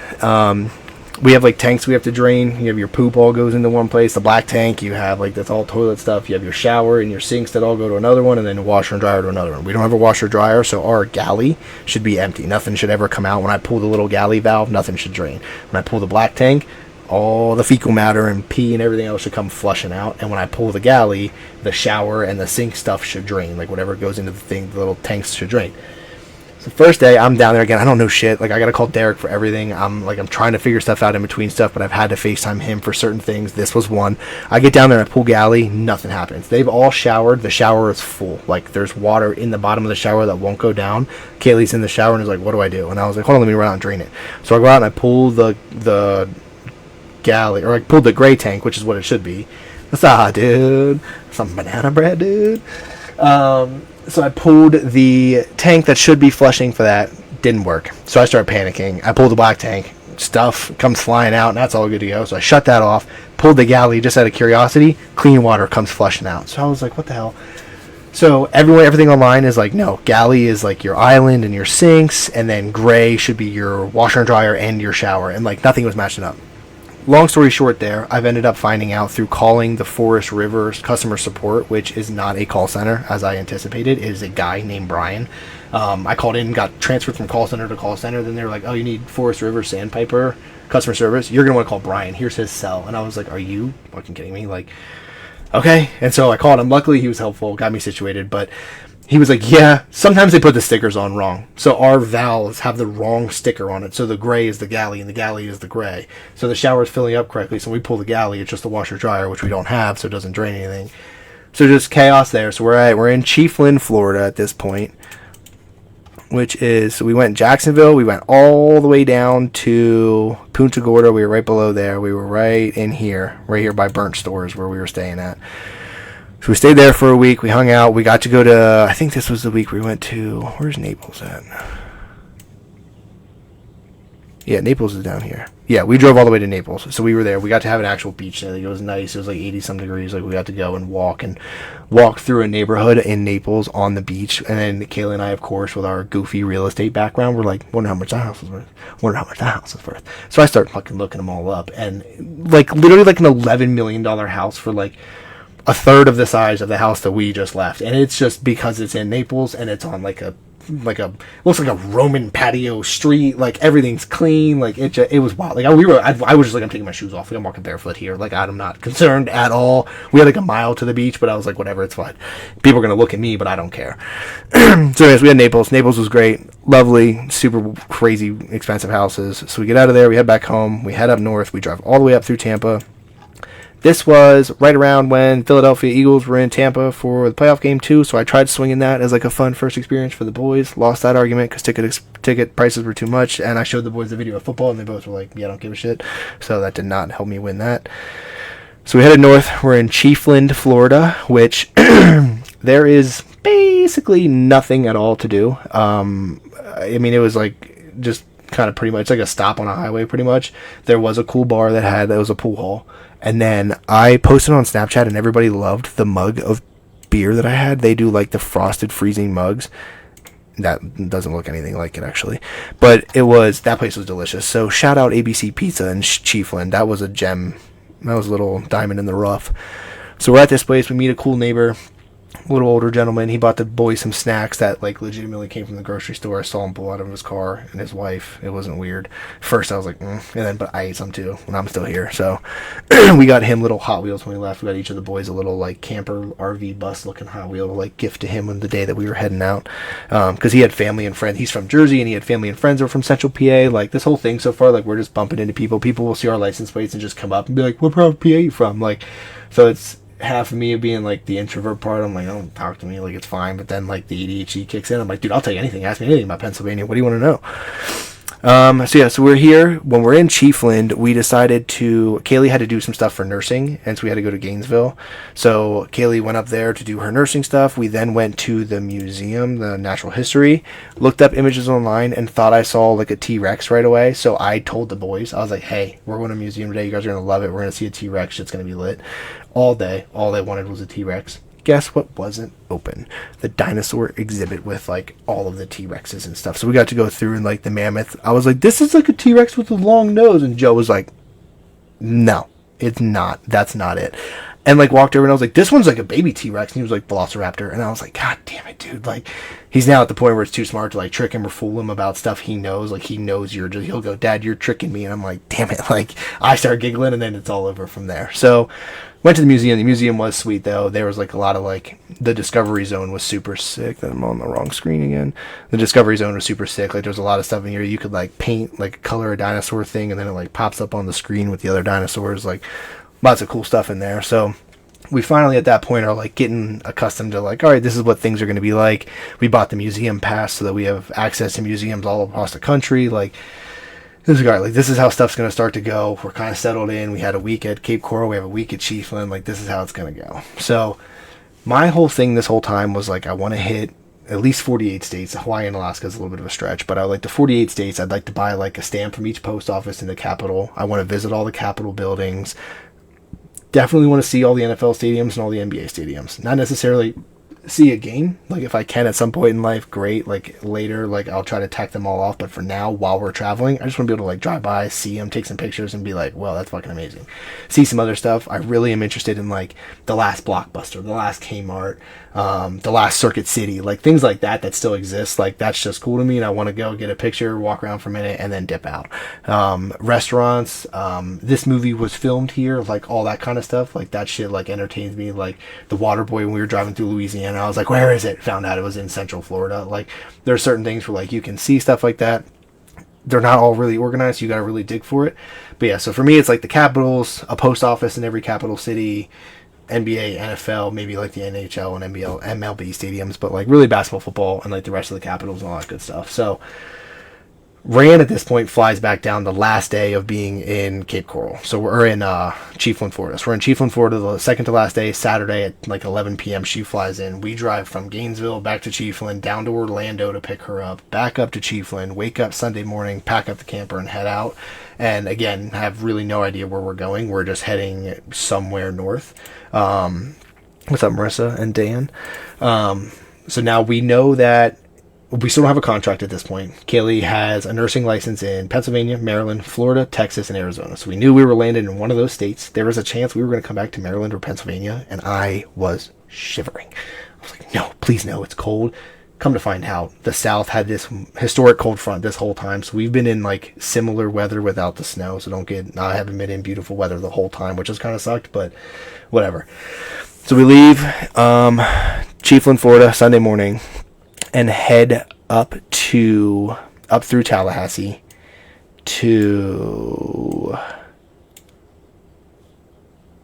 We have like tanks we have to drain. You have your poop all goes into one place. The black tank, you have like that's all toilet stuff. You have your shower and your sinks that all go to another one, and then a washer and dryer to another one. We don't have a washer dryer, so our galley should be empty. Nothing should ever come out. When I pull the little galley valve, nothing should drain. When I pull the black tank, all the fecal matter and pee and everything else should come flushing out. And when I pull the galley, the shower and the sink stuff should drain. Like whatever goes into the thing, the little tanks should drain. So first day, I'm down there again. I don't know shit. Like, I got to call Derek for everything. I'm trying to figure stuff out in between stuff, but I've had to FaceTime him for certain things. This was one. I get down there, I pull galley, nothing happens. They've all showered. The shower is full. Like, there's water in the bottom of the shower that won't go down. Kaylee's in the shower and is like, what do I do? And I was like, hold on, let me run out and drain it. So I go out and I pull the galley, or I pulled the gray tank, which is what it should be. Dude. Some banana bread, dude. So I pulled the tank that should be flushing for that. Didn't work. So I started panicking. I pulled the black tank. Stuff comes flying out, and that's all good to go. So I shut that off. Pulled the galley just out of curiosity. Clean water comes flushing out. So I was like, what the hell? So everything online is like, no, galley is like your island and your sinks, and then gray should be your washer and dryer and your shower. And like nothing was matching up. Long story short there, I've ended up finding out through calling the Forest River customer support, which is not a call center, as I anticipated. It is a guy named Brian. I called in, got transferred from call center to call center. Then they were like, oh, you need Forest River Sandpiper customer service? You're going to want to call Brian. Here's his cell. And I was like, are you fucking kidding me? Like, okay. And so I called him. Luckily, he was helpful, got me situated. But he was like, yeah, sometimes they put the stickers on wrong. So our valves have the wrong sticker on it. So the gray is the galley and the galley is the gray. So the shower is filling up correctly. So when we pull the galley, it's just the washer dryer, which we don't have, so it doesn't drain anything. So just chaos there. So we're in Chiefland, Florida at this point, which is, so we went Jacksonville. We went all the way down to Punta Gorda. We were right below there. We were right here by Burnt Stores where we were staying at. So we stayed there for a week. We hung out. We got to go to, I think this was the week we went to, where's Naples at? Yeah, Naples is down here. Yeah, we drove all the way to Naples. So we were there. We got to have an actual beach day. Like, it was nice. It was like 80-some degrees. Like, we got to go and walk through a neighborhood in Naples on the beach. And then Kayla and I, of course, with our goofy real estate background, we're like, wonder how much that house is worth. So I start fucking looking them all up. And, like, literally like an $11 million house for, like, a third of the size of the house that we just left. And it's just because it's in Naples and it's on like a looks like a Roman patio street. Like everything's clean. Like it was wild. Like I was just like, I'm taking my shoes off. Like, I'm walking barefoot here. Like I'm not concerned at all. We had like a mile to the beach, but I was like, whatever, it's fine. People are gonna look at me, but I don't care. So anyways, we had Naples. Naples was great, lovely, super crazy expensive houses. So we get out of there. We head back home. We head up north. We drive all the way up through Tampa. This was right around when Philadelphia Eagles were in Tampa for the playoff game too, so I tried swinging that as like a fun first experience for the boys. Lost that argument because ticket prices were too much, and I showed the boys the video of football, and they both were like, yeah, I don't give a shit. So that did not help me win that. So we headed north. We're in Chiefland, Florida, which there is basically nothing at all to do. I mean, it was like just kind of pretty much like a stop on a highway pretty much. There was a cool bar that was a pool hall. And then I posted on Snapchat, and everybody loved the mug of beer that I had. They do like the frosted freezing mugs. That doesn't look anything like it, actually. But that place was delicious. So shout out ABC Pizza in Chiefland. That was a gem. That was a little diamond in the rough. So we're at this place. We meet a cool neighbor, a little older gentleman. He bought the boys some snacks that like legitimately came from the grocery store. I saw him pull out of his car, and his wife. It wasn't weird. First I was like, but I ate some too, and I'm still here. So we got him little Hot Wheels when we left. We got each of the boys a little like camper RV bus looking Hot Wheel to like gift to him on the day that we were heading out, because he had family and friends. He's from Jersey, and he had family and friends that were from Central PA. Like this whole thing so far, like we're just bumping into people. People will see our license plates and just come up and be like, what part of PA you from? Like, so it's half of me being like the introvert part. I'm like, don't talk to me, like it's fine. But then like the ADHD kicks in. I'm like, dude, I'll tell you anything. Ask me anything about Pennsylvania. What do you want to So we're here. When we're in Chiefland, we decided Kaylee had to do some stuff for nursing, and so we had to go to Gainesville. So Kaylee went up there to do her nursing stuff. We then went to the museum, the natural history, looked up images online, and thought I saw like a T-Rex right away. So I told the boys, I was like, hey, we're going to a museum today. You guys are going to love it. We're going to see a T-Rex. It's going to be lit all day. All they wanted was a T-Rex. Guess what wasn't open? The dinosaur exhibit with like all of the T-Rexes and stuff. So we got to go through and like the mammoth. I was like, this is like a T-Rex with a long nose. And Joe was like, no, it's not. That's not it. And like walked over and I was like, this one's like a baby T-Rex. And he was like, Velociraptor. And I was like, God damn it, dude. Like, he's now at the point where it's too smart to like trick him or fool him about stuff he knows. Like, he knows he'll go, Dad, you're tricking me. And I'm like, damn it. Like, I start giggling and then it's all over from there. So went to the museum. The museum was sweet though. There was like a lot of like, the Discovery Zone was super sick. I'm on the wrong screen again. The Discovery Zone was super sick. Like, there's a lot of stuff in here. You could like paint, like color a dinosaur thing and then it like pops up on the screen with the other dinosaurs. Like, lots of cool stuff in there. So we finally at that point are like getting accustomed to like, all right, this is what things are going to be like. We bought the museum pass so that we have access to museums all across the country. Like, this is all right. Like, this is how stuff's going to start to go. We're kind of settled in. We had a week at Cape Coral. We have a week at Chiefland. Like, this is how it's going to go. So my whole thing this whole time was like, I want to hit at least 48 states. Hawaii and Alaska is a little bit of a stretch, but I would like the 48 states. I'd like to buy like a stamp from each post office in the Capitol. I want to visit all the Capitol buildings. Definitely want to see all the NFL stadiums and all the NBA stadiums. Not necessarily see a game. Like, if I can at some point in life, great. Like, later, like, I'll try to tack them all off. But for now, while we're traveling, I just want to be able to, like, drive by, see them, take some pictures, and be like, well, that's fucking amazing. See some other stuff. I really am interested in, like, the last Blockbuster, the last Kmart, the last Circuit City. Like, things like that still exist. Like, that's just cool to me, and I want to go get a picture, walk around for a minute, and then dip out. Restaurants. This movie was filmed here. Like, all that kind of stuff. Like, that shit, like, entertains me. Like, the Waterboy when we were driving through Louisiana. I was like, where is it? Found out it was in Central Florida. Like, there are certain things where, like, you can see stuff like that. They're not all really organized. You got to really dig for it. But yeah, so for me, it's like the Capitals, a post office in every capital city, NBA, NFL, maybe like the NHL and MLB stadiums, but like really basketball, football, and like the rest of the Capitals and all that good stuff. So Rand at this point flies back down the last day of being in Cape Coral. So we're in Chiefland, Florida. So we're in Chiefland, Florida, the second to last day, Saturday at like 11 p.m. She flies in. We drive from Gainesville back to Chiefland, down to Orlando to pick her up, back up to Chiefland, wake up Sunday morning, pack up the camper, and head out. And again, have really no idea where we're going. We're just heading somewhere north. What's up, Marissa and Dan? So now we know that we still don't have a contract at this point. Kaylee has a nursing license in Pennsylvania, Maryland, Florida, Texas, and Arizona. So we knew we were landing in one of those states. There was a chance we were going to come back to Maryland or Pennsylvania, and I was shivering. I was like, no, please no, it's cold. Come to find out, the South had this historic cold front this whole time, so we've been in like similar weather without the snow. So I haven't been in beautiful weather the whole time, which has kind of sucked, but whatever. So we leave Chiefland, Florida, Sunday morning, and head up through Tallahassee to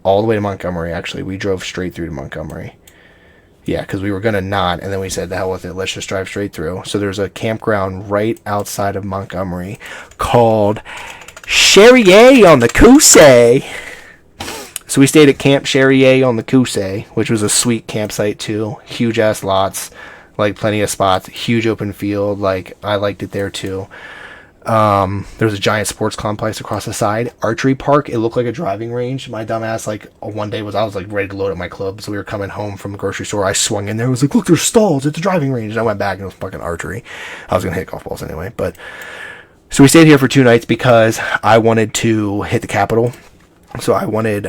all the way to Montgomery. Actually, we drove straight through to Montgomery. Yeah, because we were going to not, and then we said, the hell with it, let's just drive straight through. So there's a campground right outside of Montgomery called Cherrier on the Coosay. So we stayed at Camp Cherrier on the Coosay, which was a sweet campsite too. Huge ass lots, like plenty of spots, huge open field. Like, I liked it there too. There was a giant sports complex across the side. Archery park. It looked like a driving range. My dumb ass, like, one day I was like ready to load up my club. So we were coming home from the grocery store. I swung in there. I was like, look, there's stalls. It's a driving range. And I went back and it was fucking archery. I was going to hit golf balls anyway. But so we stayed here for 2 nights because I wanted to hit the Capitol. So I wanted,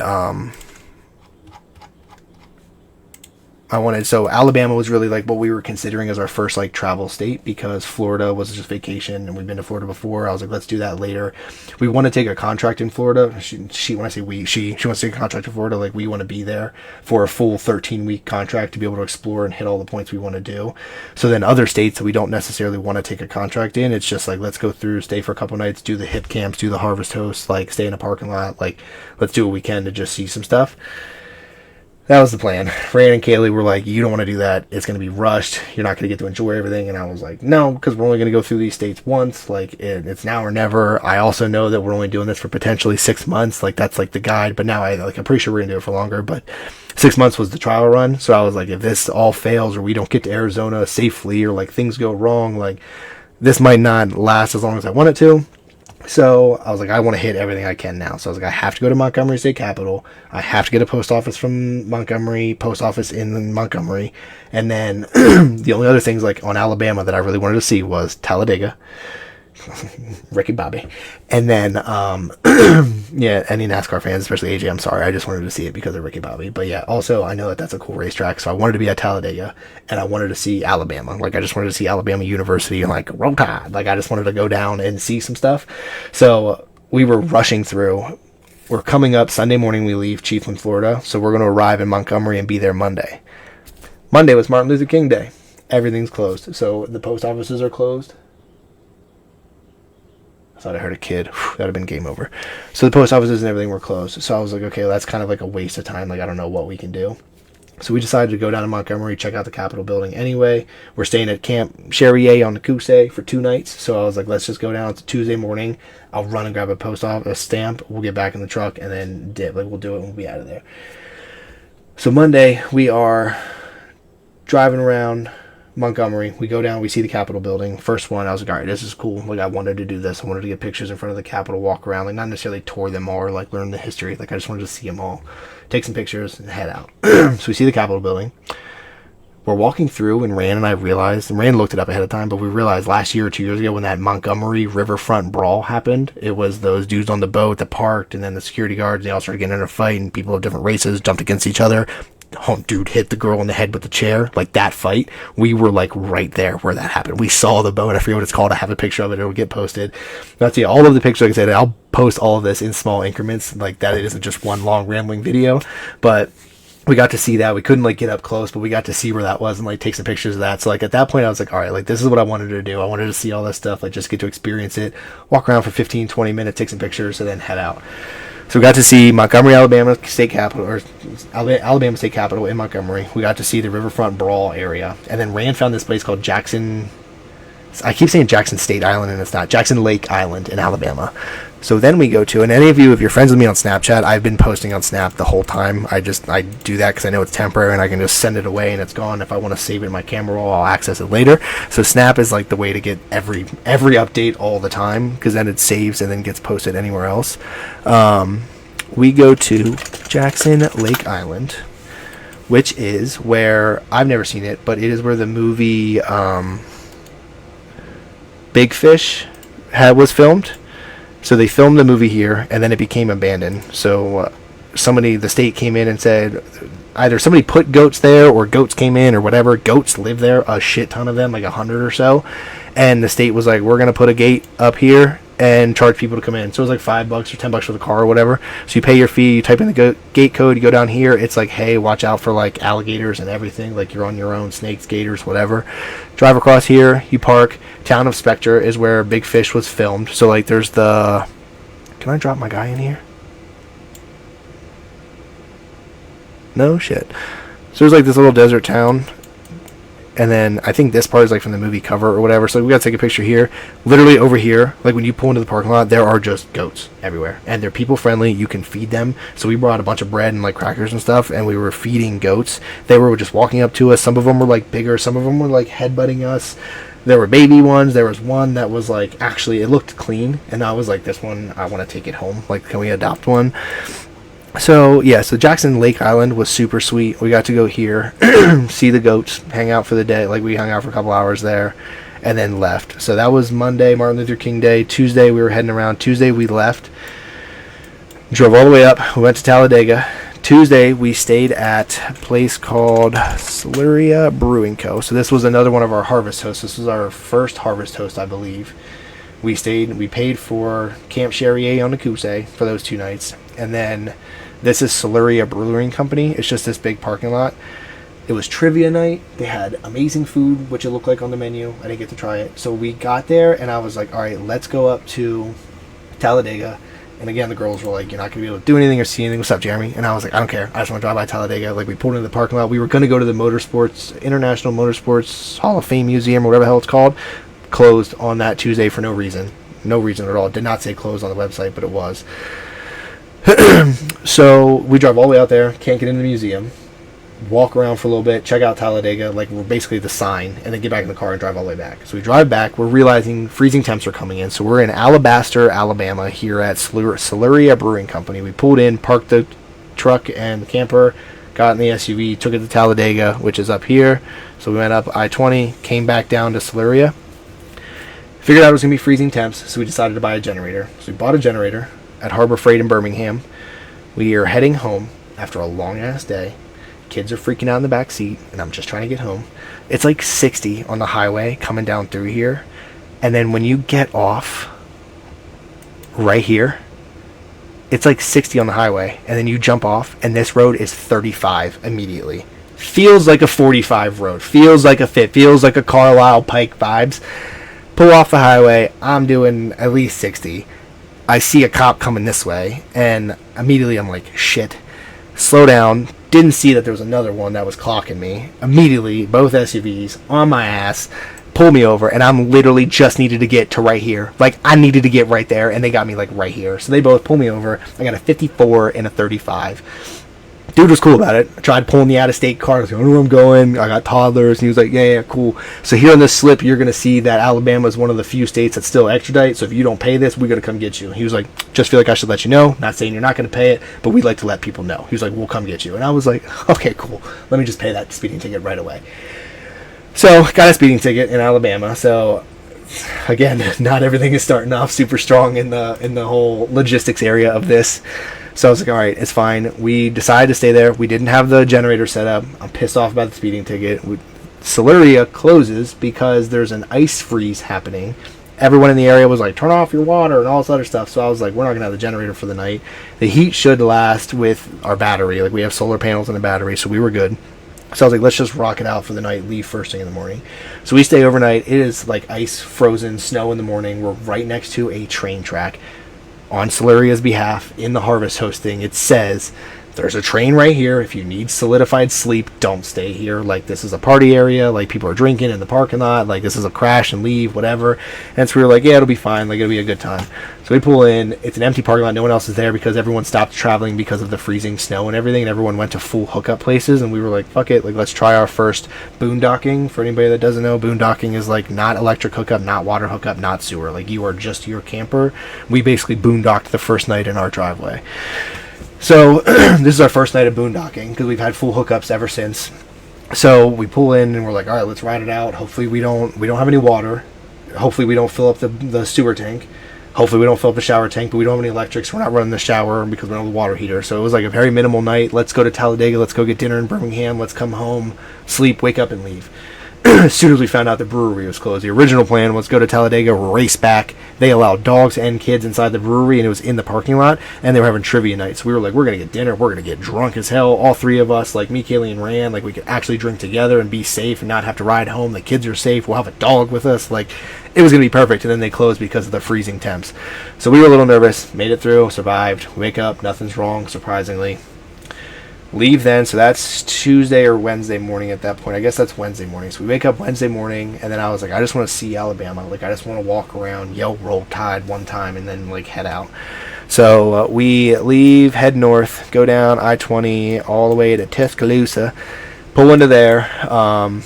so Alabama was really like what we were considering as our first like travel state, because Florida was just vacation and we've been to Florida before. I was like, let's do that later. We want to take a contract in Florida. She when I say we, she wants to take a contract in Florida. Like, we want to be there for a full 13-week contract to be able to explore and hit all the points we want to do. So then other states that we don't necessarily want to take a contract in, it's just like, let's go through, stay for a couple nights, do the hip camps, do the harvest host, like stay in a parking lot. Like, let's do what we can to just see some stuff. that was the plan. Rand and Kaylee were like, you don't want to do that. It's going to be rushed. You're not going to get to enjoy everything. And I was like, no, because we're only going to go through these states once. Like, it's now or never. I also know that we're only doing this for potentially 6 months. Like, that's like the guide. But now I'm pretty sure we're going to do it for longer. But 6 months was the trial run. So I was like, if this all fails or we don't get to Arizona safely or like things go wrong, like this might not last as long as I want it to. So I was like, I want to hit everything I can now. So I was like, I have to go to Montgomery State Capitol. I have to get a post office from Montgomery, post office in Montgomery. And then the only other things like on Alabama that I really wanted to see was Talladega, Ricky Bobby. And then, yeah, any NASCAR fans, especially AJ, I'm sorry. I just wanted to see it because of Ricky Bobby. But yeah, also I know that that's a cool racetrack. So I wanted to be at Talladega and I wanted to see Alabama. Like I just wanted to see Alabama University and like Roll Tide. Like I just wanted to go down and see some stuff. So we were rushing through. We're coming up Sunday morning. We leave Chiefland, Florida. So we're going to arrive in Montgomery and be there Monday. Monday was Martin Luther King Day. Everything's closed. So the post offices are closed. I thought I heard a kid. That would have been game over. So the post offices and everything were closed. So I was like, okay, well, that's kind of like a waste of time. Like, I don't know what we can do. So we decided to go down to Montgomery, check out the Capitol building anyway. We're staying at Camp Charrier on the Cousay for 2 nights. So I was like, let's just go down. It's Tuesday morning. I'll run and grab a post office stamp. We'll get back in the truck and then dip. Like, we'll do it and we'll be out of there. So Monday, we are driving around Montgomery. We go down, we see the Capitol building. First one, I was like, all right, this is cool. Like, I wanted to do this. I wanted to get pictures in front of the Capitol, walk around, like, not necessarily tour them all or like learn the history. Like, I just wanted to see them all, take some pictures, and head out. So we see the Capitol building. We're walking through, and Rand and I realized, and Rand looked it up ahead of time, but we realized last year or 2 years ago when that Montgomery riverfront brawl happened, it was those dudes on the boat that parked, and then the security guards, they all started getting in a fight, and people of different races jumped against each other. Dude hit the girl in the head with the chair, like that fight. We were like right there where that happened. We saw the boat. I forget what it's called. I have a picture of it. It'll get posted. That's it. All of the pictures, like I said, I'll post all of this in small increments, like that. It isn't just one long rambling video, but we got to see that. We couldn't like get up close, but we got to see where that was and like take some pictures of that. So like at that point I was like, all right, like this is what I wanted to do. I wanted to see all this stuff, like just get to experience it, walk around for 15-20 minutes, take some pictures, and then head out. So we got to see Montgomery, Alabama State Capitol, or Alabama State Capitol in Montgomery. We got to see the Riverfront Brawl area. And then Rand found this place called Jackson. I keep saying Jackson State Island, and it's not. Jackson Lake Island in Alabama. So then we go to, and any of you, if you're friends with me on Snapchat, I've been posting on Snap the whole time. I do that because I know it's temporary and I can just send it away and it's gone. If I want to save it in my camera roll, I'll access it later. So Snap is like the way to get every update all the time because then it saves and then gets posted anywhere else. We go to Jackson Lake Island, which is where, I've never seen it, but it is where the movie Big Fish was filmed. So they filmed the movie here, and then it became abandoned. So the state came in and said, either somebody put goats there, or goats came in, or whatever. Goats live there, a shit ton of them, like 100 or so. And the state was like, we're going to put a gate up here and charge people to come in. So it was like $5 or $10 for the car or whatever. So you pay your fee, you type in the gate code, you go down here. It's like, hey, watch out for like alligators and everything. Like you're on your own, snakes, gators, whatever. Drive across here, you park. Town of Spectre is where Big Fish was filmed. So like there's the... Can I drop my guy in here? No shit. So there's like this little desert town. And then I think this part is like from the movie cover or whatever. So we got to take a picture here. Literally over here, like when you pull into the parking lot, there are just goats everywhere. And they're people friendly. You can feed them. So we brought a bunch of bread and like crackers and stuff. And we were feeding goats. They were just walking up to us. Some of them were like bigger. Some of them were like headbutting us. There were baby ones. There was one that was like, actually, it looked clean. And I was like, this one, I want to take it home. Like, can we adopt one? So, yeah, so Jackson Lake Island was super sweet. We got to go here, see the goats, hang out for the day. Like, we hung out for a couple hours there, and then left. So that was Monday, Martin Luther King Day. Tuesday, we were heading around. Tuesday, we left. Drove all the way up. We went to Talladega. Tuesday, we stayed at a place called Celluria Brewing Co. So this was another one of our harvest hosts. This was our first harvest host, I believe. We paid for Camp Charrier on the Cousay for those 2 nights. And then this is Celluria Brewing Company. It's just this big parking lot. It was trivia night. They had amazing food, which it looked like on the menu. I didn't get to try it. So we got there, and I was like, all right, let's go up to Talladega And again, the girls were like, you're not going to be able to do anything or see anything. What's up, Jeremy? And I was like, I don't care. I just want to drive by Talladega. Like, we pulled into the parking lot. We were going to go to the International Motorsports Hall of Fame Museum, or whatever the hell it's called. Closed on that Tuesday for no reason. No reason at all. It did not say closed on the website, but it was. So we drive all the way out there. Can't get into the museum. Walk around for a little bit, check out Talladega, like we're basically the sign, and then get back in the car and drive all the way back. So we drive back, we're realizing freezing temps are coming in. So we're in Alabaster, Alabama, here at Siluria Brewing Company. We pulled in, parked the truck and the camper, got in the SUV, took it to Talladega, which is up here. So we went up I-20, came back down to Siluria. Figured out it was going to be freezing temps, so we decided to buy a generator. So we bought a generator at Harbor Freight in Birmingham. We are heading home after a long-ass day. Kids are freaking out in the back seat, and I'm just trying to get home. It's like 60 on the highway coming down through here. And then when you get off right here, it's like 60 on the highway. And then you jump off, and this road is 35 immediately. Feels like a 45 road. Feels like a fit. Feels like a Carlisle Pike vibes. Pull off the highway. I'm doing at least 60. I see a cop coming this way, and immediately I'm like, shit. Slow down. Didn't see that there was another one that was clocking me. Immediately, both SUVs on my ass, pull me over, and I'm literally just needed to get to right here. Like, I needed to get right there, and they got me, like, right here. So they both pull me over. I got a 54 and a 35. Dude was cool about it. I tried pulling the out-of-state car. I was like, I don't know where I'm going. I got toddlers. And he was like, yeah, cool. So here on this slip, you're going to see that Alabama is one of the few states that still extradite. So if you don't pay this, we're going to come get you. He was like, just feel like I should let you know. Not saying you're not going to pay it, but we'd like to let people know. He was like, we'll come get you. And I was like, okay, cool. Let me just pay that speeding ticket right away. So got a speeding ticket in Alabama. So again, not everything is starting off super strong in the whole logistics area of this. So I was like, all right, it's fine. We decided to stay there. We didn't have the generator set up. I'm pissed off about the speeding ticket. Siluria closes because there's an ice freeze happening. Everyone in the area was like, turn off your water and all this other stuff. So I was like, we're not going to have the generator for the night. The heat should last with our battery. Like, we have solar panels and a battery, so we were good. So I was like, let's just rock it out for the night, leave first thing in the morning. So we stay overnight. It is like ice, frozen, snow in the morning. We're right next to a train track. On Siluria's behalf, in the Harvest hosting, it says, there's a train right here. If you need solidified sleep, don't stay here. Like, this is a party area. Like, people are drinking in the parking lot. Like, this is a crash and leave, whatever. And so we were like, yeah, it'll be fine. Like, it'll be a good time. So we pull in. It's an empty parking lot. No one else is there because everyone stopped traveling because of the freezing snow and everything. And everyone went to full hookup places. And we were like, fuck it. Like, let's try our first boondocking. For anybody that doesn't know, boondocking is like not electric hookup, not water hookup, not sewer. Like, you are just your camper. We basically boondocked the first night in our driveway. So this is our first night of boondocking because we've had full hookups ever since. So we pull in and we're like, all right, let's ride it out. Hopefully we don't have any water. Hopefully we don't fill up the sewer tank. Hopefully we don't fill up the shower tank, but we don't have any electrics. We're not running the shower because we don't have the water heater. So it was like a very minimal night. Let's go to Talladega. Let's go get dinner in Birmingham. Let's come home, sleep, wake up, and leave. As soon as we found out the brewery was closed, the original plan was go to Talladega, race back. They allowed dogs and kids inside the brewery, and it was in the parking lot, and they were having trivia night. So we were like, we're going to get dinner. We're going to get drunk as hell. All three of us, like me, Kaylee, and Rand, like we could actually drink together and be safe and not have to ride home. The kids are safe. We'll have a dog with us. Like, it was going to be perfect, and then they closed because of the freezing temps. So we were a little nervous. Made it through. Survived. Wake up. Nothing's wrong, surprisingly. Leave then, so that's Tuesday or Wednesday morning at that point. I guess that's Wednesday morning. So we wake up Wednesday morning, and then I was like, I just want to see Alabama. Like, I just want to walk around, yell Roll Tide one time, and then, like, head out. So we leave, head north, go down I-20 all the way to Tuscaloosa, pull into there. I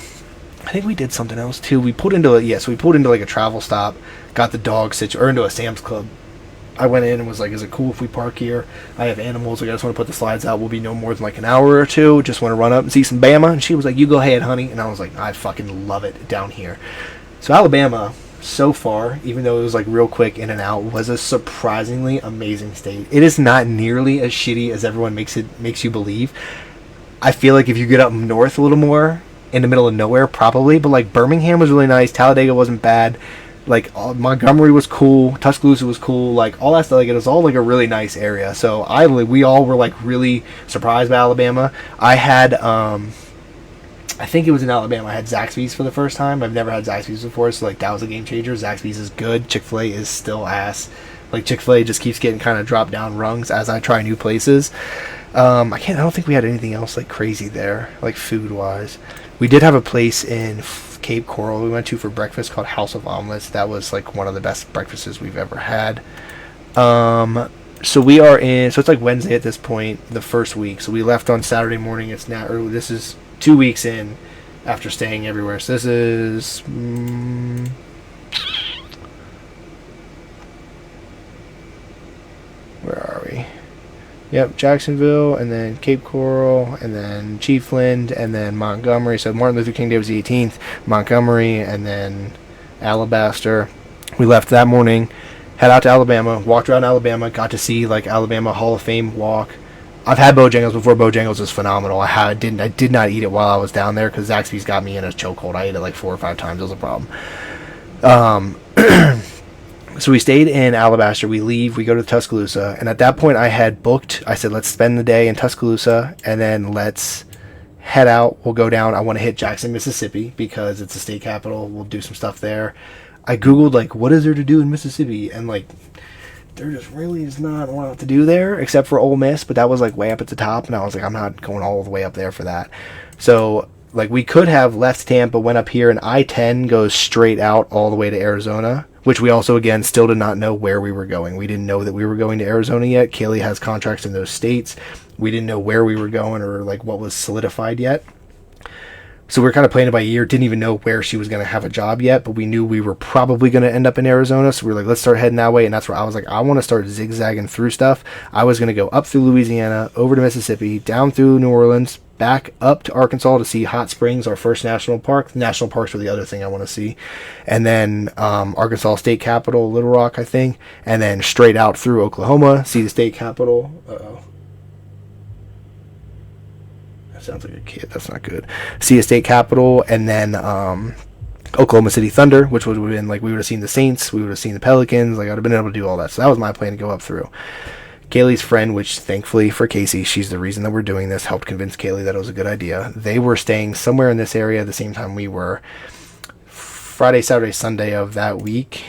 think we did something else, too. We pulled into, like, a travel stop, got the dog or into a Sam's Club. I went in and was like, is it cool if we park here? I have animals. Like, I just want to put the slides out. We'll be no more than like an hour or two. Just want to run up and see some Bama. And she was like, you go ahead, honey. And I was like, I fucking love it down here. So Alabama, so far, even though it was like real quick in and out, was a surprisingly amazing state. It is not nearly as shitty as everyone makes you believe. I feel like if you get up north a little more, in the middle of nowhere, probably. But like Birmingham was really nice. Talladega wasn't bad. Like, Montgomery was cool, Tuscaloosa was cool, like, all that stuff, like, it was all, like, a really nice area, so we all were, like, really surprised by Alabama. I had, I think it was in Alabama, I had Zaxby's for the first time. I've never had Zaxby's before, so, like, that was a game changer. Zaxby's is good, Chick-fil-A is still ass. Like Chick-fil-A just keeps getting kind of dropped down rungs as I try new places. I don't think we had anything else like crazy there, like food wise. We did have a place in Cape Coral we went to for breakfast called House of Omelets. That was like one of the best breakfasts we've ever had. So we are in, so it's like Wednesday at this point, the first week. So we left on Saturday morning. It's now, or this is 2 weeks in after staying everywhere. So this is, where are we? Yep, Jacksonville, and then Cape Coral, and then Chiefland, and then Montgomery. So Martin Luther King Day was the 18th, Montgomery, and then Alabaster. We left that morning, head out to Alabama, walked around Alabama, got to see like Alabama Hall of Fame walk. I've had Bojangles before. Bojangles is phenomenal. I did not eat it while I was down there because Zaxby's got me in a chokehold. I ate it like 4 or 5 times. It was a problem. So we stayed in Alabaster. We leave. We go to Tuscaloosa. And at that point, I had booked. I said, let's spend the day in Tuscaloosa, and then let's head out. We'll go down. I want to hit Jackson, Mississippi, because it's the state capital. We'll do some stuff there. I Googled, like, what is there to do in Mississippi? And, like, there just really is not a lot to do there, except for Ole Miss. But that was, like, way up at the top. And I was like, I'm not going all the way up there for that. So, like, we could have left Tampa, went up here, and I-10 goes straight out all the way to Arizona, which we also, again, still did not know where we were going. We didn't know that we were going to Arizona yet. Kaylee has contracts in those states. We didn't know where we were going or, like, what was solidified yet. So we were kind of playing it by ear. Didn't even know where she was going to have a job yet, but we knew we were probably going to end up in Arizona. So we were like, let's start heading that way. And that's where I was like, I want to start zigzagging through stuff. I was going to go up through Louisiana, over to Mississippi, down through New Orleans, back up to Arkansas to see Hot Springs, our first national park. National parks were the other thing I want to see. And then Arkansas State Capitol, Little Rock, I think. And then straight out through Oklahoma, see the state capitol. Uh-oh. That sounds like a kid. That's not good. See a state capitol, and then Oklahoma City Thunder, which would have been like, we would have seen the Saints, we would have seen the Pelicans. Like, I would have been able to do all that. So that was my plan to go up through. Kaylee's friend, which thankfully for Casey, she's the reason that we're doing this, helped convince Kaylee that it was a good idea. They were staying somewhere in this area at the same time we were. Friday, Saturday, Sunday of that week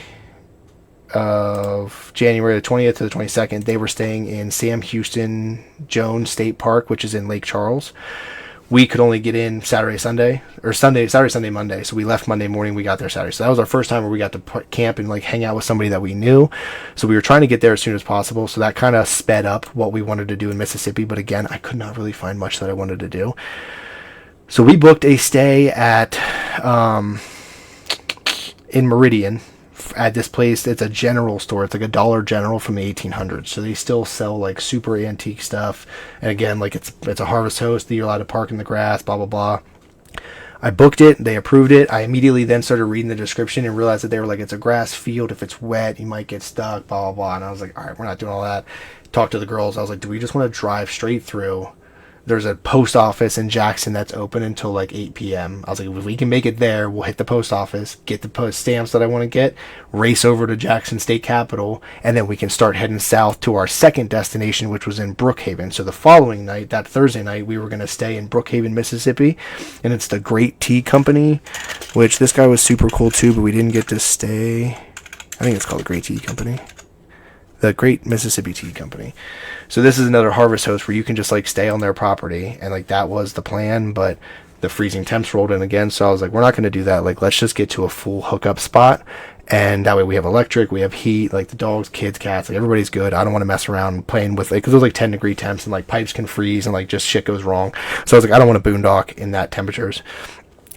of January the 20th to the 22nd, they were staying in Sam Houston Jones State Park, which is in Lake Charles. We could only get in Saturday, Sunday, Monday. So we left Monday morning. We got there Saturday. So that was our first time where we got to camp and like hang out with somebody that we knew. So we were trying to get there as soon as possible. So that kind of sped up what we wanted to do in Mississippi. But again, I could not really find much that I wanted to do. So we booked a stay at in Meridian at this place. It's a general store. It's like a Dollar General from the 1800s. So they still sell like super antique stuff. And again, like it's a Harvest Host that you're allowed to park in the grass, blah, blah, blah. I booked it. They approved it. I immediately then started reading the description and realized that they were like, it's a grass field. If it's wet, you might get stuck, blah, blah, blah. And I was like, all right, we're not doing all that. Talked to the girls. I was like, do we just want to drive straight through? There's a post office in Jackson that's open until like 8 p.m. I was like, if we can make it there, we'll hit the post office, get the post stamps that I want to get, race over to Jackson State Capitol, and then we can start heading south to our second destination, which was in Brookhaven. So the following night, that Thursday night, we were going to stay in Brookhaven, Mississippi, and it's the Great Tea Company, which this guy was super cool too, but we didn't get to stay. I think it's called the Great Tea Company. The Great Mississippi Tea Company. So this is another Harvest Host where you can just like stay on their property, and like that was the plan, but the freezing temps rolled in again. So I was like, we're not going to do that. Like, let's just get to a full hookup spot, and that way we have electric, we have heat, like the dogs, kids, cats, like everybody's good. I don't want to mess around playing with like, because it was like 10-degree temps and like pipes can freeze and like just shit goes wrong. So I was like, I don't want to boondock in that temperatures.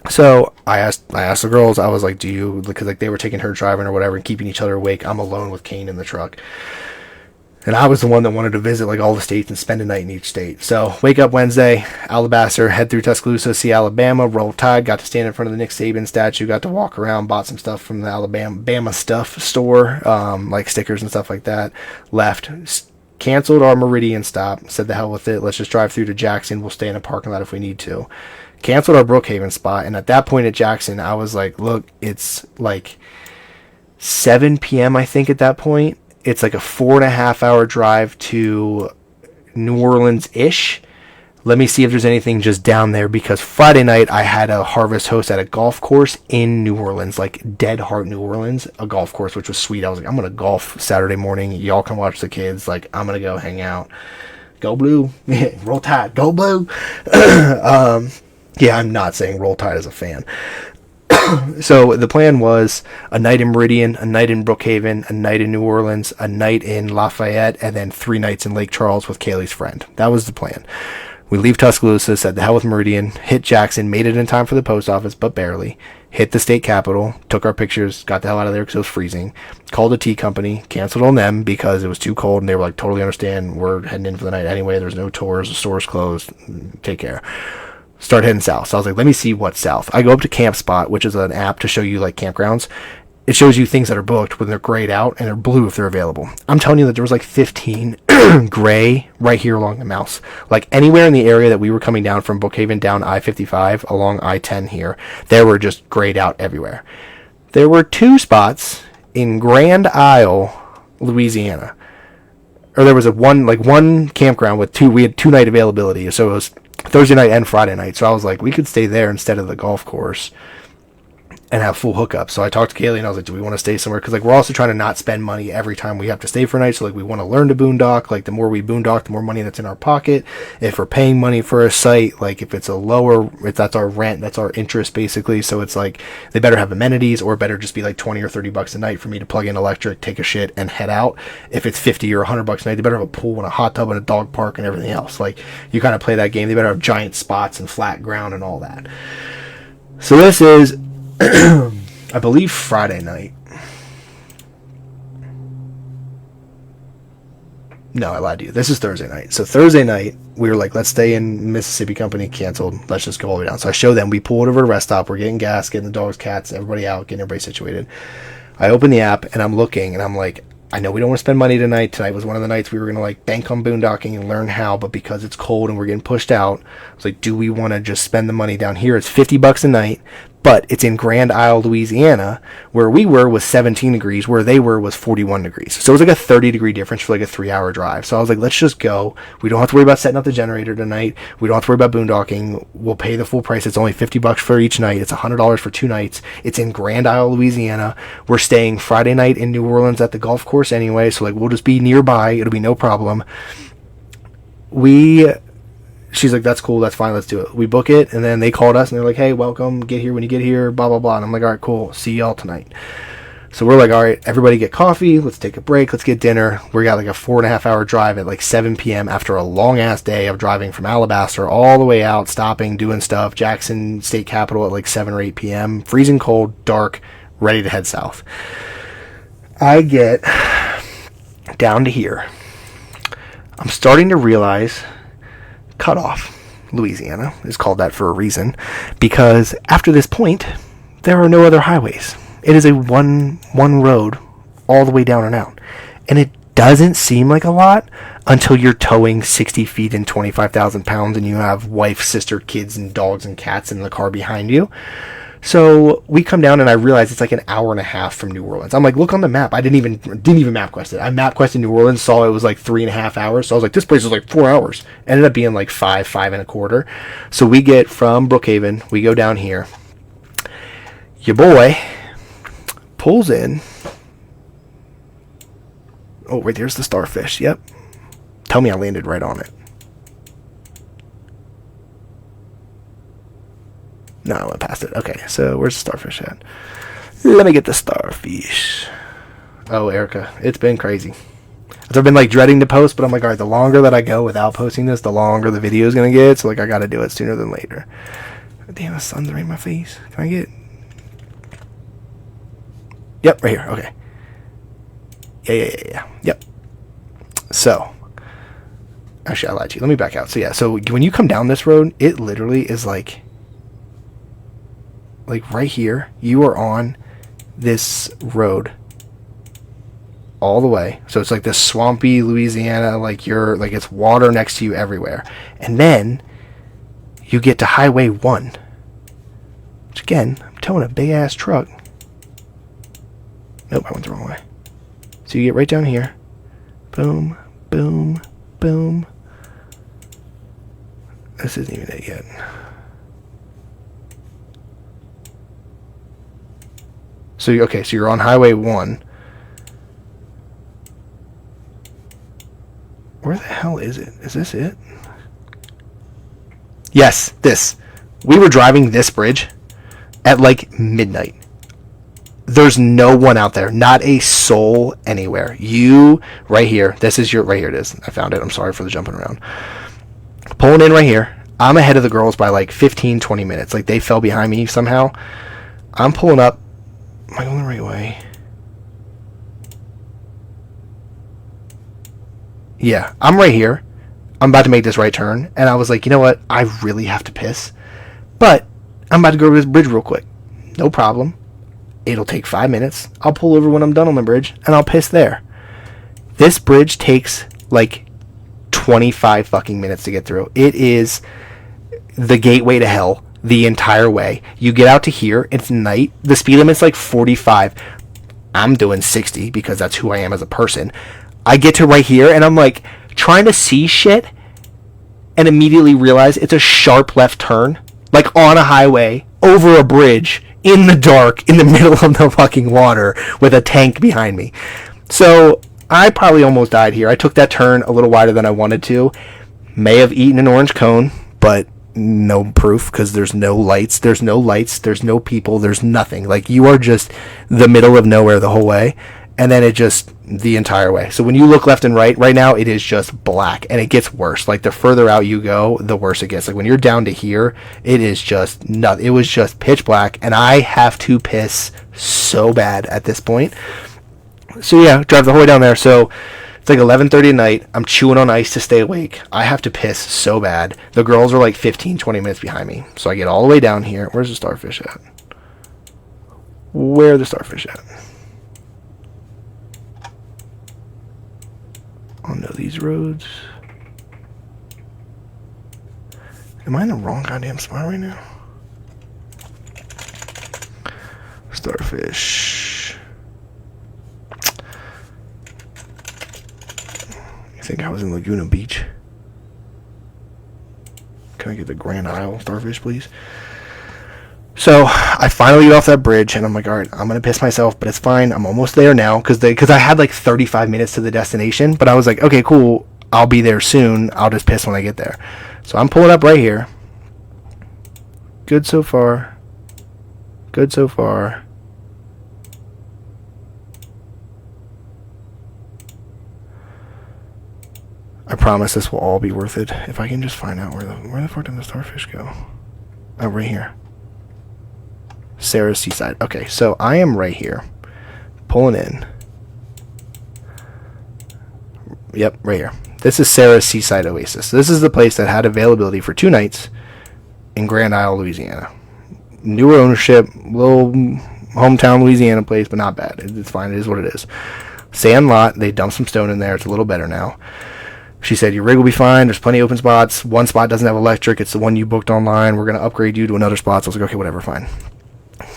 So I asked the girls, I was like, do you, because like they were taking her driving or whatever and keeping each other awake. I'm alone with Kane in the truck. And I was the one that wanted to visit like all the states and spend a night in each state. So wake up Wednesday, Alabaster, head through Tuscaloosa, see Alabama, roll tide, got to stand in front of the Nick Saban statue, got to walk around, bought some stuff from the Alabama stuff store, like stickers and stuff like that. Left, canceled our Meridian stop, said the hell with it, let's just drive through to Jackson, we'll stay in a parking lot if we need to. Canceled our Brookhaven spot, and at that point at Jackson, I was like, look, it's like 7 p.m. I think at that point. It's like a 4.5 hour drive to New Orleans-ish. Let me see if there's anything just down there, because Friday night I had a harvest host at a golf course in New Orleans, like Dead Heart, New Orleans, a golf course, which was sweet. I was like, I'm going to golf Saturday morning. Y'all can watch the kids. Like, I'm going to go hang out. Go Blue. Roll Tide. Go Blue. Yeah, I'm not saying Roll Tide as a fan. So the plan was a night in Meridian, a night in Brookhaven, a night in New Orleans, a night in Lafayette, and then 3 nights in Lake Charles with Kaylee's friend. That was the plan. We leave Tuscaloosa, said the hell with Meridian, hit Jackson, made it in time for the post office, but barely. Hit the state capitol, took our pictures, got the hell out of there because it was freezing. Called a tea company, canceled on them because it was too cold, and they were like, totally understand, we're heading in for the night anyway, there's no tours, the store's closed, take care. Start heading south. So I was like, let me see what's south. I go up to Camp Spot, which is an app to show you like campgrounds. It shows you things that are booked when they're grayed out, and they're blue if they're available. I'm telling you that there was like 15 gray right here along the mouse. Like anywhere in the area that we were coming down from Brookhaven down I-55 along I-10 here, there were just grayed out everywhere. There were 2 spots in Grand Isle, Louisiana. Or there was one campground with we had 2 night availability. So it was Thursday night and Friday night. So I was like, we could stay there instead of the golf course and have full hookup. So I talked to Kaylee and I was like, do we want to stay somewhere? Because like we're also trying to not spend money every time we have to stay for a night. So like we want to learn to boondock. Like the more we boondock, the more money that's in our pocket. If we're paying money for a site, like if it's a lower, if that's our rent, that's our interest basically. So it's like they better have amenities, or better just be like 20 or 30 bucks a night for me to plug in electric, take a shit, and head out. If it's 50 or 100 bucks a night, they better have a pool and a hot tub and a dog park and everything else. Like you kind of play that game. They better have giant spots and flat ground and all that. So this is I believe Friday night. No, I lied to you. This is Thursday night. So Thursday night, we were like, let's stay in Mississippi. Company canceled. Let's just go all the way down. So I show them. We pulled over to a rest stop. We're getting gas, getting the dogs, cats, everybody out, getting everybody situated. I open the app, and I'm looking, and I'm like, I know we don't want to spend money tonight. Tonight was one of the nights we were going to like bank on boondocking and learn how, but because it's cold and we're getting pushed out, I was like, do we want to just spend the money down here? It's $50 a night, but it's in Grand Isle, Louisiana, where we were was 17 degrees, where they were was 41 degrees. So it was like a 30-degree difference for like a 3-hour drive. So I was like, let's just go. We don't have to worry about setting up the generator tonight. We don't have to worry about boondocking. We'll pay the full price. It's only $50 for each night. It's $100 for 2 nights. It's in Grand Isle, Louisiana. We're staying Friday night in New Orleans at the golf course anyway, so like we'll just be nearby. It'll be no problem. She's like, that's cool, that's fine, let's do it. We book it, and then they called us, and they're like, hey, welcome, get here when you get here, blah, blah, blah. And I'm like, all right, cool, see y'all tonight. So we're like, all right, everybody get coffee, let's take a break, let's get dinner. We got like a 4.5-hour drive at like 7 p.m. after a long-ass day of driving from Alabaster all the way out, stopping, doing stuff. Jackson State Capitol at like 7 or 8 p.m., freezing cold, dark, ready to head south. I get down to here. I'm starting to realize Cutoff, Louisiana, is called that for a reason, because after this point, there are no other highways. It is a one road all the way down and out. And it doesn't seem like a lot until you're towing 60 feet and 25,000 pounds and you have wife, sister, kids, and dogs and cats in the car behind you. So we come down and I realize it's like an hour and a half from New Orleans. I'm like, look on the map. I didn't even map quest it. I map quested New Orleans, saw it was like 3.5 hours. So I was like, this place is like 4 hours. Ended up being like 5.25. So we get from Brookhaven, we go down here. Your boy pulls in. Oh, right there's the starfish. Yep. Tell me I landed right on it. No, I went past it. Okay, so where's the starfish at? Let me get the starfish. Oh, Erica, it's been crazy. I've been like dreading to post, but I'm like, all right, the longer that I go without posting this, the longer the video is going to get. So like, I got to do it sooner than later. Damn, the sun's right in my face. Can I get... Yep, right here. Okay. Yeah. Yep. So, actually, I lied to you. Let me back out. So yeah, so when you come down this road, it literally is like right here, you are on this road all the way. So it's like this swampy Louisiana, like you're like it's water next to you everywhere. And then you get to Highway 1, which again, I'm towing a big ass truck. Nope, I went the wrong way. So you get right down here. Boom, boom, boom. This isn't even it yet. So, okay, so you're on Highway 1. Where the hell is it? Is this it? Yes, this. We were driving this bridge at like midnight. There's no one out there. Not a soul anywhere. You, right here. This is your, right here it is. I found it. I'm sorry for the jumping around. Pulling in right here. I'm ahead of the girls by like 15, 20 minutes. Like they fell behind me somehow. I'm pulling up. Am I going the right way? Yeah, I'm right here. I'm about to make this right turn. And I was like, you know what? I really have to piss. But I'm about to go over this bridge real quick. No problem. It'll take 5 minutes. I'll pull over when I'm done on the bridge, and I'll piss there. This bridge takes like 25 fucking minutes to get through. It is the gateway to hell the entire way. You get out to here, it's night. The speed limit's like 45. I'm doing 60 because that's who I am as a person. I get to right here, and I'm like trying to see shit, and immediately realize it's a sharp left turn, like on a highway, over a bridge, in the dark, in the middle of the fucking water, with a tank behind me. So I probably almost died here. I took that turn a little wider than I wanted to. May have eaten an orange cone, but no proof because there's no lights. There's no lights. There's no people. There's nothing. Like, you are just the middle of nowhere the whole way. And then it just, the entire way. So when you look left and right now, it is just black. And it gets worse. Like, the further out you go, the worse it gets. Like, when you're down to here, it is just nothing. It was just pitch black. And I have to piss so bad at this point. So, yeah, drive the whole way down there. So it's like 11:30 at night. I'm chewing on ice to stay awake. I have to piss so bad. The girls are like 15, 20 minutes behind me. So I get all the way down here. Where's the starfish at? Where are the starfish at? Oh no, these roads. Am I in the wrong goddamn spot right now? Starfish. I think I was in Laguna Beach. Can I get the Grand Isle starfish, please? So I finally get off that bridge, and I'm like, all right, I'm gonna piss myself, but it's fine. I'm almost there now because I had like 35 minutes to the destination, but I was like, okay, cool. I'll be there soon. I'll just piss when I get there. So I'm pulling up right here. Good so far. Good so far. I promise this will all be worth it if I can just find out where the fuck did the starfish go? Oh, right here. Sarah's Seaside. Okay, so I am right here, pulling in. Yep, right here. This is Sarah's Seaside Oasis. This is the place that had availability for 2 nights in Grand Isle, Louisiana. Newer ownership, little hometown Louisiana place, but not bad. It's fine. It is what it is. Sand lot. They dumped some stone in there. It's a little better now. She said, your rig will be fine. There's plenty of open spots. One spot doesn't have electric. It's the one you booked online. We're going to upgrade you to another spot. So I was like, okay, whatever, fine.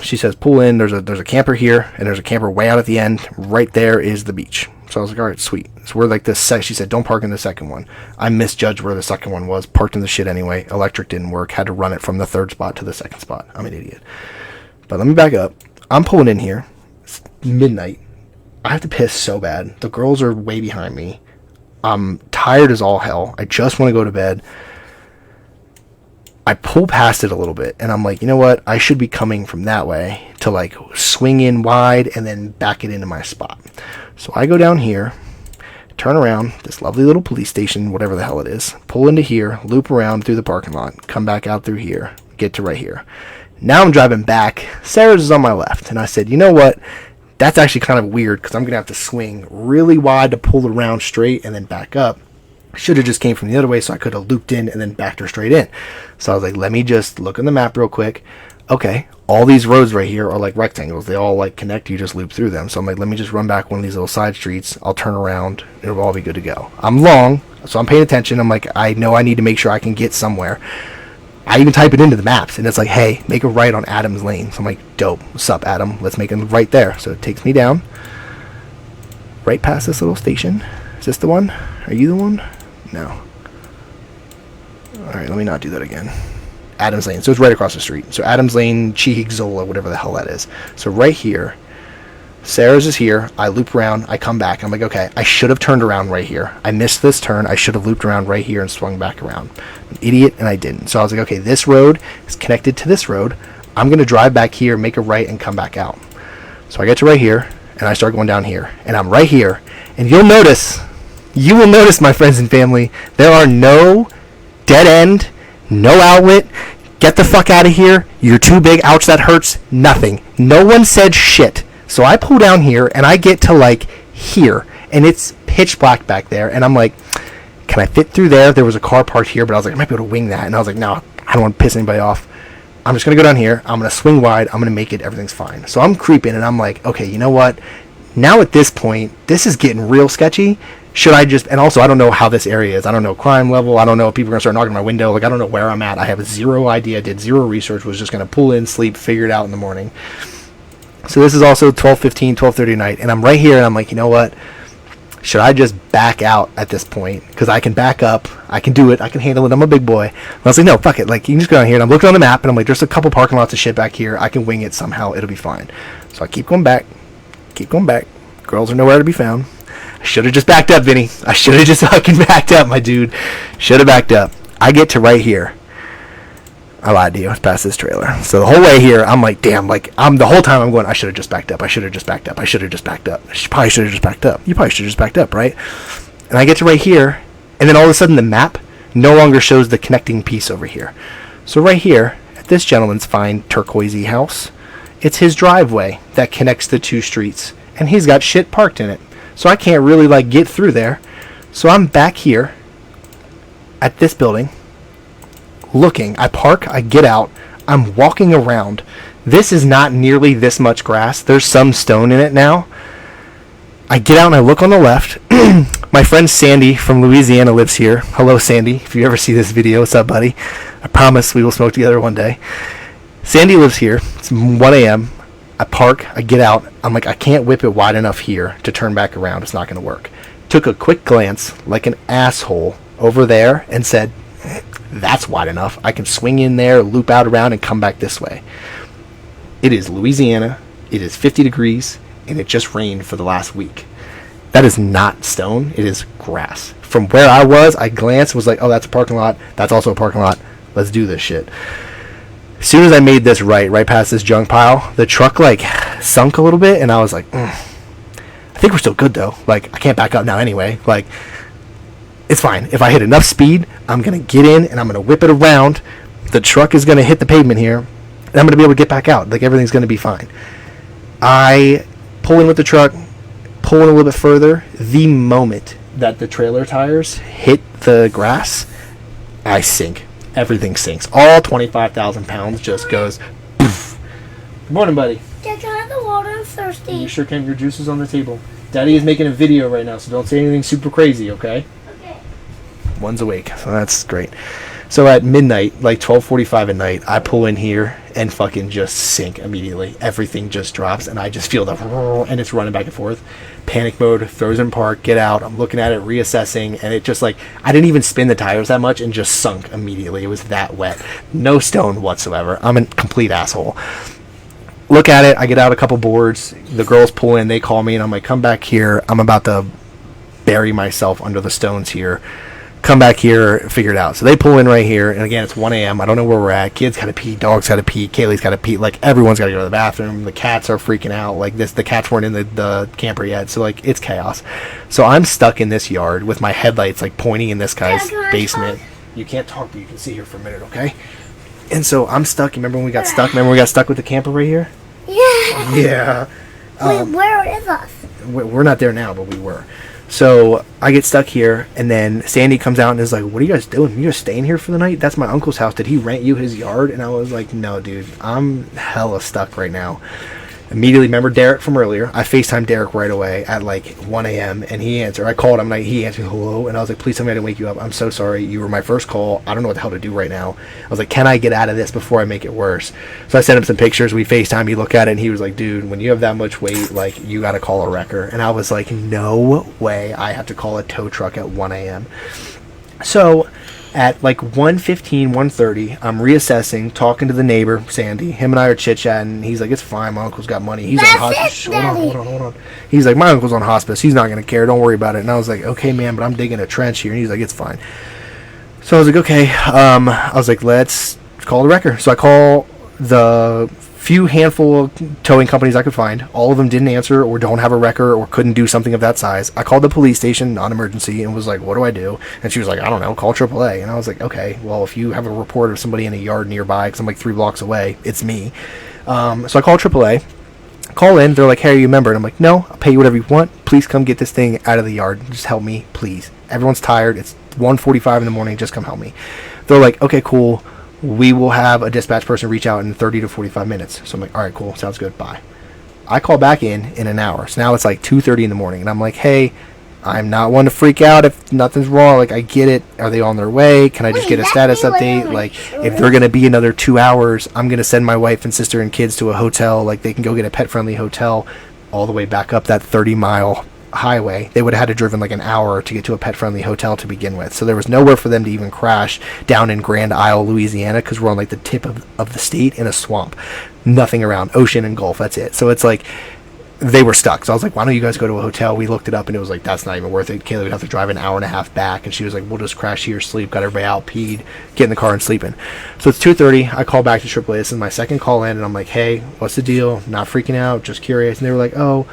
She says, pull in. There's a camper here, and there's a camper way out at the end. Right there is the beach. So I was like, all right, sweet. So we're like this. She said, don't park in the second one. I misjudged where the second one was. Parked in the shit anyway. Electric didn't work. Had to run it from the third spot to the second spot. I'm an idiot. But let me back up. I'm pulling in here. It's midnight. I have to piss so bad. The girls are way behind me. I'm tired as all hell. I just want to go to bed. I pull past it a little bit, and I'm like, you know what? I should be coming from that way to like swing in wide and then back it into my spot. So I go down here, turn around, this lovely little police station, whatever the hell it is, pull into here, loop around through the parking lot, come back out through here, get to right here. Now I'm driving back. Sarah's is on my left, and I said, you know what? That's actually kind of weird because I'm going to have to swing really wide to pull around straight and then back up. Should have just came from the other way so I could have looped in and then backed her straight in. So I was like, let me just look on the map real quick. Okay, all these roads right here are like rectangles. They all like connect. You just loop through them. So I'm like, let me just run back one of these little side streets. I'll turn around. It'll all be good to go. I'm long, so I'm paying attention. I'm like, I know I need to make sure I can get somewhere. I even type it into the maps, and it's like, hey, make a right on Adams Lane. So I'm like, dope. What's up, Adam? Let's make a right there. So it takes me down, right past this little station. Is this the one? Are you the one? No. All right, let me not do that again. Adams Lane. So it's right across the street. So Adams Lane, Cheek Zola, whatever the hell that is. So right here, Sarah's is here. I loop around. I come back. I'm like, okay, I should have turned around right here. I missed this turn. I should have looped around right here and swung back around. I'm an idiot, and I didn't. So I was like, okay, this road is connected to this road. I'm going to drive back here, make a right, and come back out. So I get to right here, and I start going down here. And I'm right here. And you will notice, my friends and family, there are no dead end, no outlet. Get the fuck out of here. You're too big. Ouch, that hurts. Nothing. No one said shit. So I pull down here, and I get to, like, here. And it's pitch black back there. And I'm like, can I fit through there? There was a car parked here, but I was like, I might be able to wing that. And I was like, no, I don't want to piss anybody off. I'm just going to go down here. I'm going to swing wide. I'm going to make it. Everything's fine. So I'm creeping, and I'm like, okay, you know what? Now at this point, this is getting real sketchy. Should I just... And also, I don't know how this area is. I don't know crime level. I don't know if people are going to start knocking on my window. Like, I don't know where I'm at. I have zero idea. Did zero research. Was just going to pull in, sleep, figure it out in the morning. So this is also 12:15, 12:30 at night. And I'm right here, and I'm like, you know what? Should I just back out at this point? Because I can back up. I can do it. I can handle it. I'm a big boy. And I was like, no, fuck it. Like, you can just go down here. And I'm looking on the map, and I'm like, there's a couple parking lots of shit back here. I can wing it somehow. It'll be fine. So I keep going back. Keep going back. Girls are nowhere to be found. I should have just backed up, Vinny. I should have just fucking backed up, my dude. Should have backed up. I get to right here. I lied to you. I was past this trailer. So the whole way here, I'm like, damn, like, the whole time I'm going, I should have just backed up. I should have just backed up. I should have just backed up. I probably should have just backed up. You probably should have just backed up, right? And I get to right here, and then all of a sudden the map no longer shows the connecting piece over here. So right here, at this gentleman's fine turquoisey house, it's his driveway that connects the two streets, and he's got shit parked in it. So I can't really, like, get through there. So I'm back here at this building looking. I park, I get out, I'm walking around. This is not nearly this much grass. There's some stone in it now. I get out and I look on the left. My friend Sandy from Louisiana lives here. Hello, Sandy. If you ever see this video, what's up, buddy? I promise we will smoke together one day. Sandy lives here. It's 1 a.m. I park, I get out. I'm like, I can't whip it wide enough here to turn back around. It's not going to work. Took a quick glance, like an asshole, over there and said, that's wide enough. I can swing in there, loop out around, and come back this way. It is Louisiana. It is 50 degrees, and it just rained for the last week. That is not stone. It is grass. From where I was, I glanced, was like, oh, that's a parking lot. That's also a parking lot. Let's do this shit. As soon as I made this right past this junk pile, the truck, like, sunk a little bit, and I was like, I think we're still good, though. Like, I can't back up now anyway. Like, it's fine. If I hit enough speed, I'm going to get in, and I'm going to whip it around. The truck is going to hit the pavement here, and I'm going to be able to get back out. Like, everything's going to be fine. I pull in with the truck, pull in a little bit further. The moment that the trailer tires hit the grass, I sink. Everything sinks. All 25,000 pounds just goes poof. Good morning, buddy. Dad, can I have the water? I'm thirsty. You sure can. Your juice is on the table. Daddy is making a video right now, so don't say anything super crazy, okay? Okay. One's awake, so that's great. So at midnight, like 12:45 at night, I pull in here and fucking just sink immediately. Everything just drops, and I just feel the and it's running back and forth. Panic mode, throws in park, get out. I'm looking at it, reassessing, and it just like, I didn't even spin the tires that much and just sunk immediately. It was that wet. No stone whatsoever. I'm a complete asshole. Look at it. I get out a couple boards. The girls pull in. They call me, and I'm like, come back here. I'm about to bury myself under the stones here. Come back here, figure it out. So they pull in right here, and again, it's 1 a.m. I don't know where we're at. Kids gotta pee, dogs gotta pee, Kaylee's gotta pee. Like, everyone's gotta go to the bathroom. The cats are freaking out. Like, the cats weren't in the camper yet, so, like, it's chaos. So I'm stuck in this yard with my headlights, like, pointing in this guy's basement. You can't talk, but you can see here for a minute, okay? And so I'm stuck. Remember when we got stuck? Remember when we got stuck with the camper right here? Yeah. Yeah. Wait, where is us? We're not there now, but we were. So I get stuck here, and then Sandy comes out and is like, what are you guys doing? You just staying here for the night? That's my uncle's house. Did he rent you his yard? And I was like, no, dude. I'm hella stuck right now. Immediately remember Derek from earlier. I FaceTimed Derek right away at like 1 a.m. and he answered. I called him and he answered hello, and I was like, please tell me I didn't wake you up. I'm so sorry. You were my first call. I don't know what the hell to do right now. I was like, can I get out of this before I make it worse? So I sent him some pictures. We FaceTimed. He looked at it and he was like, dude, when you have that much weight, like, you got to call a wrecker. And I was like, no way I have to call a tow truck at 1 a.m. So At like 1:15, 1:30, I'm reassessing, talking to the neighbor, Sandy. Him and I are chit-chatting. He's like, it's fine, my uncle's got money. He's on hospice. Hold on. He's like, my uncle's on hospice. He's not going to care. Don't worry about it. And I was like, okay, man, but I'm digging a trench here. And he's like, it's fine. So I was like, okay. I was like, let's call the wrecker. So I call the few handful of towing companies I could find. All of them didn't answer or don't have a wrecker or couldn't do something of that size. I called the police station, non-emergency, and was like, what do I do? And she was like, I don't know, call AAA. And I was like, okay, well, if you have a report of somebody in a yard nearby, because I'm like 3 blocks away, it's me. So I call AAA, call in, they're like, hey, are you a member? And I'm like, no, I'll pay you whatever you want. Please come get this thing out of the yard. Just help me, please. Everyone's tired. It's 1:45 in the morning. Just come help me. They're like, okay, cool. We will have a dispatch person reach out in 30 to 45 minutes. So I'm like, all right, cool. Sounds good. Bye. I call back in an hour. So now it's like 2:30 in the morning. And I'm like, hey, I'm not one to freak out if nothing's wrong. Like, I get it. Are they on their way? Can I just get a status update? Like, if they're going to be another 2 hours, I'm going to send my wife and sister and kids to a hotel. Like, they can go get a pet-friendly hotel all the way back up that 30-mile highway. They would have had to driven like an hour to get to a pet-friendly hotel to begin with. So there was nowhere for them to even crash down in Grand Isle, Louisiana, because we're on like the tip of the state in a swamp. Nothing around. Ocean and Gulf. That's it. So it's like they were stuck. So I was like, why don't you guys go to a hotel? We looked it up and it was like, that's not even worth it. Kayla would have to drive an hour and a half back. And she was like, we'll just crash here, sleep, got everybody out, peed, get in the car and sleeping. So it's 2:30. I call back to AAA. This is my second call in and I'm like, hey, what's the deal? Not freaking out, just curious. And they were like, oh,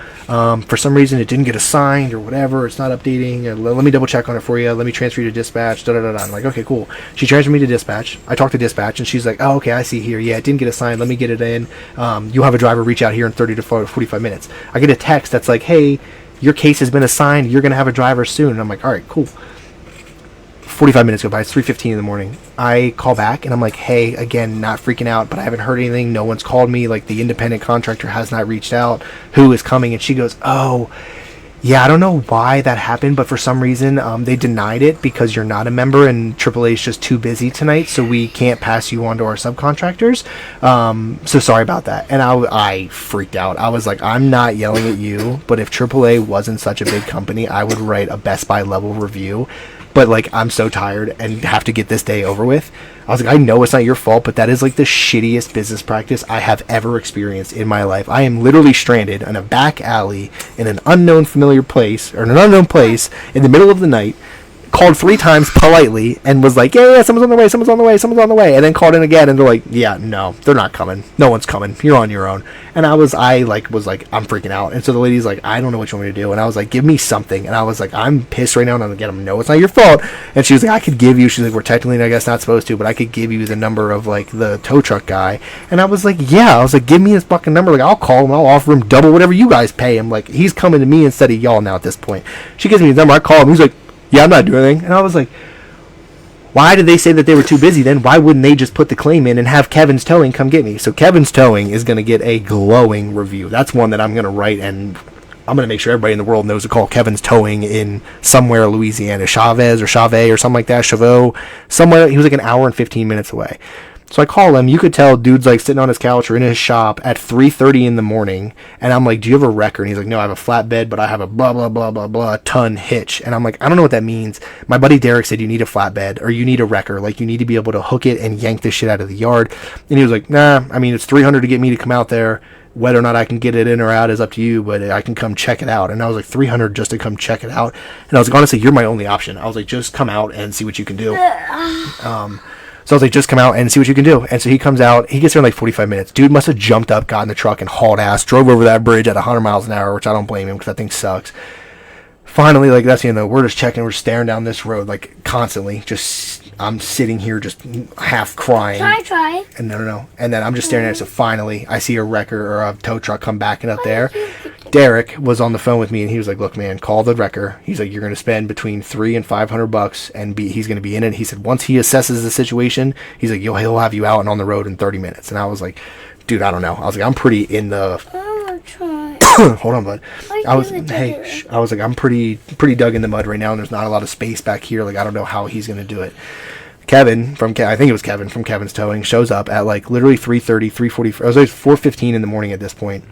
for some reason it didn't get assigned or whatever. It's not updating. Let me double check on it for you. Let me transfer you to dispatch. I'm like, okay, cool. She transferred me to dispatch. I talked to dispatch and she's like, oh, okay, I see here. Yeah, it didn't get assigned. Let me get it in. You'll have a driver reach out here in 30 to 45 minutes. I get a text that's like, hey, your case has been assigned. You're going to have a driver soon. And I'm like, all right, cool. 45 minutes go by. It's 3:15 in the morning. I call back and I'm like, hey, again, not freaking out, but I haven't heard anything. No one's called me. Like, the independent contractor has not reached out. Who is coming? And she goes, oh, yeah, I don't know why that happened, but for some reason they denied it because you're not a member and AAA is just too busy tonight, so we can't pass you on to our subcontractors. So sorry about that. And I freaked out. I was like, I'm not yelling at you, but if AAA wasn't such a big company, I would write a Best Buy level review. But like, I'm so tired and have to get this day over with. I was like, I know it's not your fault, but that is like the shittiest business practice I have ever experienced in my life. I am literally stranded in a back alley in an unknown familiar place, or an unknown place in the middle of the night, called 3 times politely and was like, yeah, someone's on the way, and then called in again and they're like, yeah, no, they're not coming, no one's coming, you're on your own. And I was like, I'm freaking out. And so the lady's like, I don't know what you want me to do. And I was like, give me something. And I was like, I'm pissed right now. And I'm like, no, it's not your fault. And she was like, I could give you, she's like, we're technically, I guess, not supposed to, but I could give you the number of like the tow truck guy. And I was like, yeah, I was like, give me his fucking number. Like, I'll call him, I'll offer him double whatever you guys pay him. Like, he's coming to me instead of y'all now at this point. She gives me his number, I call him, he's like, yeah, I'm not doing anything. And I was like, why did they say that they were too busy then? Why wouldn't they just put the claim in and have Kevin's Towing come get me? So Kevin's Towing is going to get a glowing review. That's one that I'm going to write, and I'm going to make sure everybody in the world knows to call Kevin's Towing in somewhere Louisiana. Chavez or something like that. Chavot. Somewhere. He was like an hour and 15 minutes away. So I call him. You could tell dude's like sitting on his couch or in his shop at 3:30 in the morning. And I'm like, do you have a wrecker? And he's like, no, I have a flatbed, but I have a blah, blah, blah, blah, blah ton hitch. And I'm like, I don't know what that means. My buddy Derek said you need a flatbed or you need a wrecker. Like, you need to be able to hook it and yank this shit out of the yard. And he was like, nah, I mean, it's $300 to get me to come out there. Whether or not I can get it in or out is up to you, but I can come check it out. And I was like, $300 just to come check it out. And I was like, honestly, you're my only option. I was like, just come out and see what you can do. So I was like, just come out and see what you can do. And so he comes out. He gets there in like 45 minutes. Dude must have jumped up, got in the truck, and hauled ass, drove over that bridge at 100 miles an hour, which I don't blame him because that thing sucks. Finally, like, that's, you know, we're just checking. We're staring down this road, like, constantly. Just, I'm sitting here just half crying. Try. And no. And then I'm just staring at it. So finally, I see a wrecker or a tow truck come backing up there. Derek was on the phone with me, and he was like, look, man, call the wrecker. He's like, you're going to spend between $300 and $500, and he's going to be in it. He said, once he assesses the situation, he's like, he'll have you out and on the road in 30 minutes. And I was like, dude, I don't know. I was like, I'm pretty in the... Hold on, bud. I was like, I'm pretty dug in the mud right now, and there's not a lot of space back here. Like, I don't know how he's going to do it. Kevin I think it was Kevin from Kevin's Towing shows up at like literally 3:30, 3:40. It was like 4:15 in the morning at this point.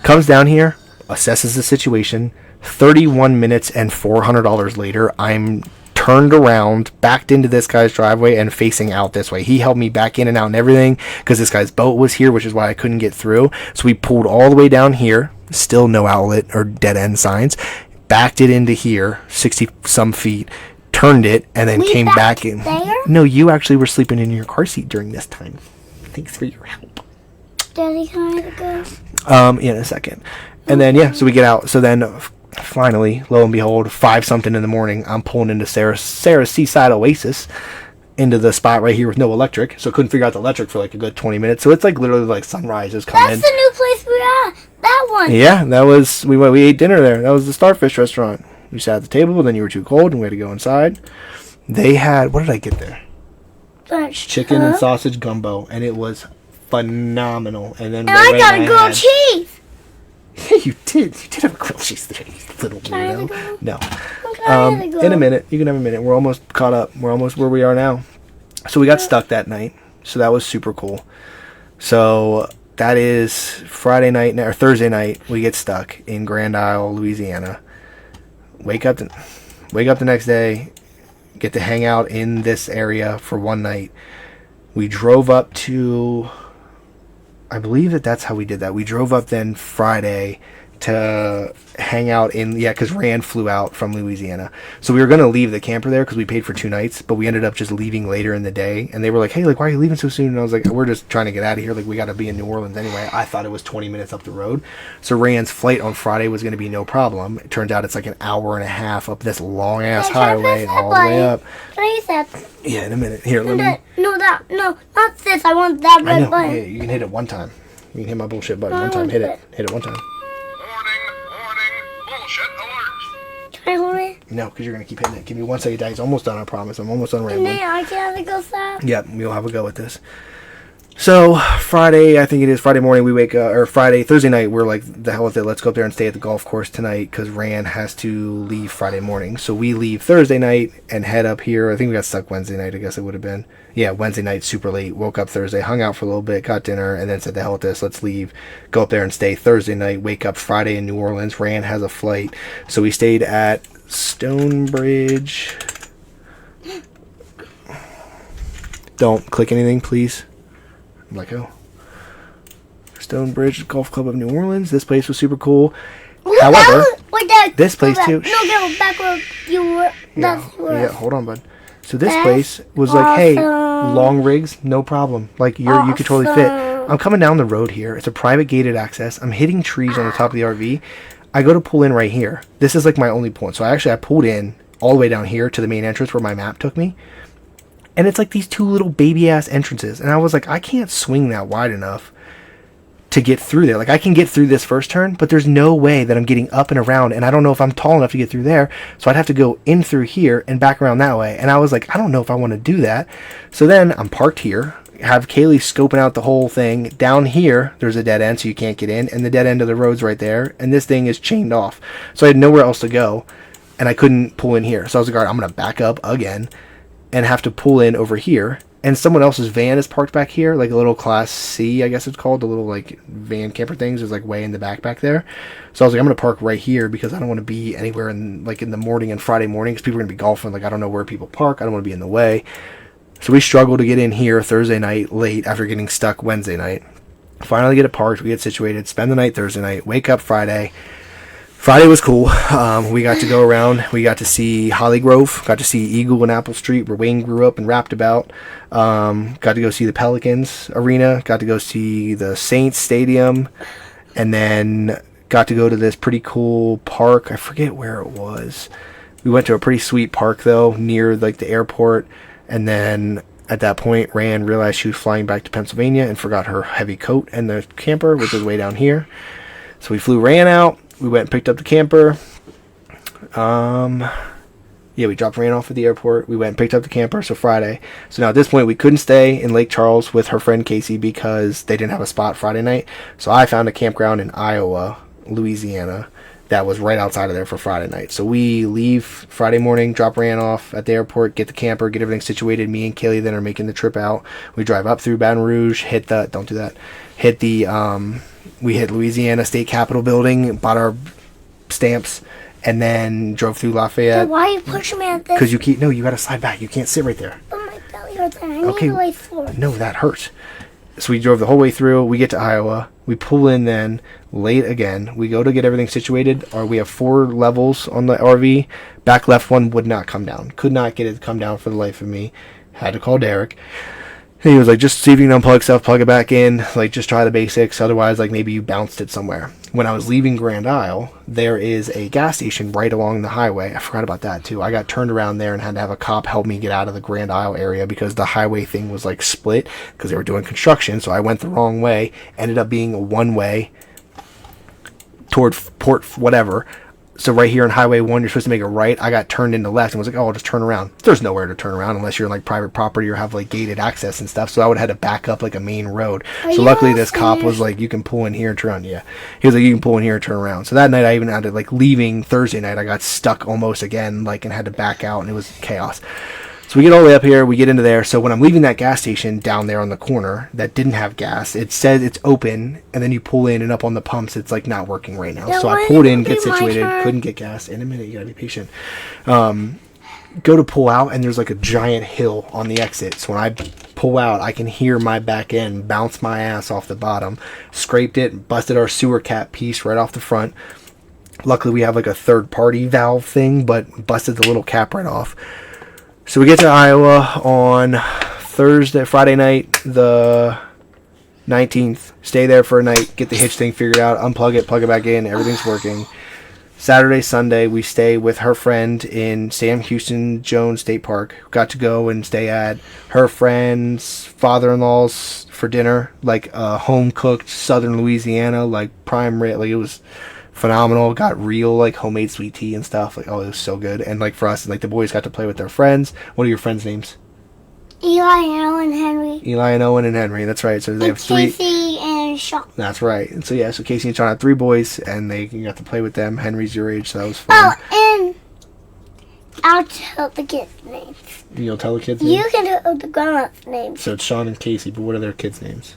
Comes down here, assesses the situation. 31 minutes and $400 later, I'm turned around, backed into this guy's driveway, and facing out this way. He helped me back in and out and everything because this guy's boat was here, which is why I couldn't get through. So we pulled all the way down here, still no outlet or dead end signs, backed it into here, 60 some feet, turned it, and then came back in. There? No, you actually were sleeping in your car seat during this time. Thanks for your help. Daddy, can I go? In a second. And then, yeah, so we get out. So then, finally, lo and behold, 5 something in the morning, I'm pulling into Sarah's Seaside Oasis, into the spot right here with no electric. So I couldn't figure out the electric for like a good 20 minutes. So it's like literally like sunrise is coming. That's the new place we're at. That one. Yeah, that was, we ate dinner there. That was the Starfish restaurant. We sat at the table, but then you were too cold and we had to go inside. They had, what did I get there? Chicken and sausage gumbo, and it was phenomenal. And then I got a grilled cheese. Yeah, you did. You did have a grilled cheese there, you little weirdo. No. In a minute. You can have a minute. We're almost caught up. We're almost where we are now. So we got stuck that night. So that was super cool. So that is Friday night or Thursday night. We get stuck in Grand Isle, Louisiana. Wake up the next day. Get to hang out in this area for one night. We drove up to, I believe that's how we did that. We drove up then Friday to hang out in, because Rand flew out from Louisiana. So we were going to leave the camper there because we paid for 2 nights, but we ended up just leaving later in the day. And they were like, hey, like, why are you leaving so soon? And I was like, we're just trying to get out of here. Like, we got to be in New Orleans anyway. I thought it was 20 minutes up the road. So Rand's flight on Friday was going to be no problem. It turns out it's like an hour and a half up this long-ass highway and all the way up. Can I use that? Yeah, in a minute. Here, let me... No, not this. I want that red button. Yeah, you can hit it one time. You can hit my bullshit button one time. Hit it. Hit it one time. Bullshit alert. Can I hold it? No, because you're going to keep hitting it. Give me 1 second, Dad. It's almost done, I promise. I'm almost done rambling. No, I can't go fast. Yep, we'll have a go with this. So, Friday, I think it is Friday morning, we wake up, or Thursday night, we're like, the hell with it, let's go up there and stay at the golf course tonight, because Rand has to leave Friday morning. So we leave Thursday night and head up here. I think we got stuck Wednesday night, I guess it would have been. Yeah, Wednesday night, super late. Woke up Thursday, hung out for a little bit, got dinner, and then said, the hell with this, let's leave. Go up there and stay Thursday night, wake up Friday in New Orleans. Rand has a flight. So we stayed at Stonebridge. Don't click anything, please. I'm like, oh. Stonebridge Golf Club of New Orleans. This place was super cool. However, this place too. No, go back where you were. Yeah, hold on, bud. So this place was like, hey, long rigs, no problem. Like you could totally fit. I'm coming down the road here. It's a private gated access. I'm hitting trees on the top of the RV. I go to pull in right here. This is like my only point. So I pulled in all the way down here to the main entrance where my map took me. And it's like these 2 little baby-ass entrances. And I was like, I can't swing that wide enough to get through there. Like, I can get through this first turn, but there's no way that I'm getting up and around. And I don't know if I'm tall enough to get through there. So I'd have to go in through here and back around that way. And I was like, I don't know if I want to do that. So then I'm parked here. Have Kaylee scoping out the whole thing. Down here, there's a dead end, so you can't get in. And the dead end of the road's right there. And this thing is chained off. So I had nowhere else to go. And I couldn't pull in here. So I was like, all right, I'm going to back up again and have to pull in over here. And someone else's van is parked back here, like a little Class C, I guess it's called, the little like van camper things is like way in the back there. So I was like, I'm going to park right here because I don't want to be anywhere in the morning and Friday morning because people are going to be golfing. Like, I don't know where people park. I don't want to be in the way. So we struggled to get in here Thursday night late after getting stuck Wednesday night. Finally get it parked. We get situated, spend the night Thursday night, wake up Friday. Friday was cool. We got to go around. We got to see Holly Grove. Got to see Eagle and Apple Street, where Wayne grew up and rapped about. Got to go see the Pelicans Arena. Got to go see the Saints Stadium. And then got to go to this pretty cool park. I forget where it was. We went to a pretty sweet park, though, near like the airport. And then at that point, Rand realized she was flying back to Pennsylvania and forgot her heavy coat and the camper, which is way down here. So we flew Rand out. We went and picked up the camper. We dropped Rand off at the airport. We went and picked up the camper, so Friday. So now at this point, we couldn't stay in Lake Charles with her friend Casey because they didn't have a spot Friday night. So I found a campground in Iowa, Louisiana, that was right outside of there for Friday night. So we leave Friday morning, drop Rand off at the airport, get the camper, get everything situated. Me and Kaylee then are making the trip out. We drive up through Baton Rouge, we hit Louisiana State Capitol building, bought our stamps, and then drove through So Lafayette. why are you pushing me at this? Because you got to slide back. You can't sit right there. But my belly hurts and I Okay. need to lay forward. No, that hurts. So we drove the whole way through. We get to Iowa. We pull in then, late again. We go to get everything situated. We have 4 levels on the RV. Back left one would not come down. Could not get it to come down for the life of me. Had to call Derek. And he was like, just see if you can unplug stuff, plug it back in. Like, just try the basics. Otherwise, like, maybe you bounced it somewhere. When I was leaving Grand Isle, there is a gas station right along the highway. I forgot about that, too. I got turned around there and had to have a cop help me get out of the Grand Isle area because the highway thing was, like, split because they were doing construction. So I went the wrong way. Ended up being a one-way toward Port whatever. So right here on Highway 1, you're supposed to make a right. I got turned into left and was like, oh, I'll just turn around. There's nowhere to turn around unless you're in, like, private property or have, like, gated access and stuff. So I would have had to back up, like, a main road. So luckily this cop was like, you can pull in here and turn around. Yeah. He was like, you can pull in here and turn around. So that night I even had to, like, leaving Thursday night, I got stuck almost again, like, and had to back out, and it was chaos. So we get all the way up here, we get into there. So when I'm leaving that gas station down there on the corner that didn't have gas, it says it's open, and then you pull in and up on the pumps, it's like not working right now. So I pulled in, get situated, couldn't get gas. In a minute, you gotta be patient. Go to pull out, and there's like a giant hill on the exit. So when I pull out, I can hear my back end bounce my ass off the bottom. Scraped it, busted our sewer cap piece right off the front. Luckily, we have like a third-party valve thing, but busted the little cap right off. So we get to Iowa on Friday night, the 19th. Stay there for a night, get the hitch thing figured out, unplug it, plug it back in, everything's working. Saturday, Sunday, we stay with her friend in Sam Houston Jones State Park. Got to go and stay at her friend's father-in-law's for dinner, like home-cooked Southern Louisiana, like prime rib. Like, it was phenomenal. Got real, like, homemade sweet tea and stuff. Like, oh, it was so good. And, like, for us, like, the boys got to play with their friends. What are your friends' names? Eli, Owen, Henry. Eli and Owen and Henry. That's right. So they have 3. Casey and Sean. That's right. And so, yeah, so Casey and Sean had 3 boys, and you got to play with them. Henry's your age, so that was fun. Oh, and I'll tell the kids' names. You'll tell the kids' names? You can tell the grown-ups' names. So it's Sean and Casey, but what are their kids' names?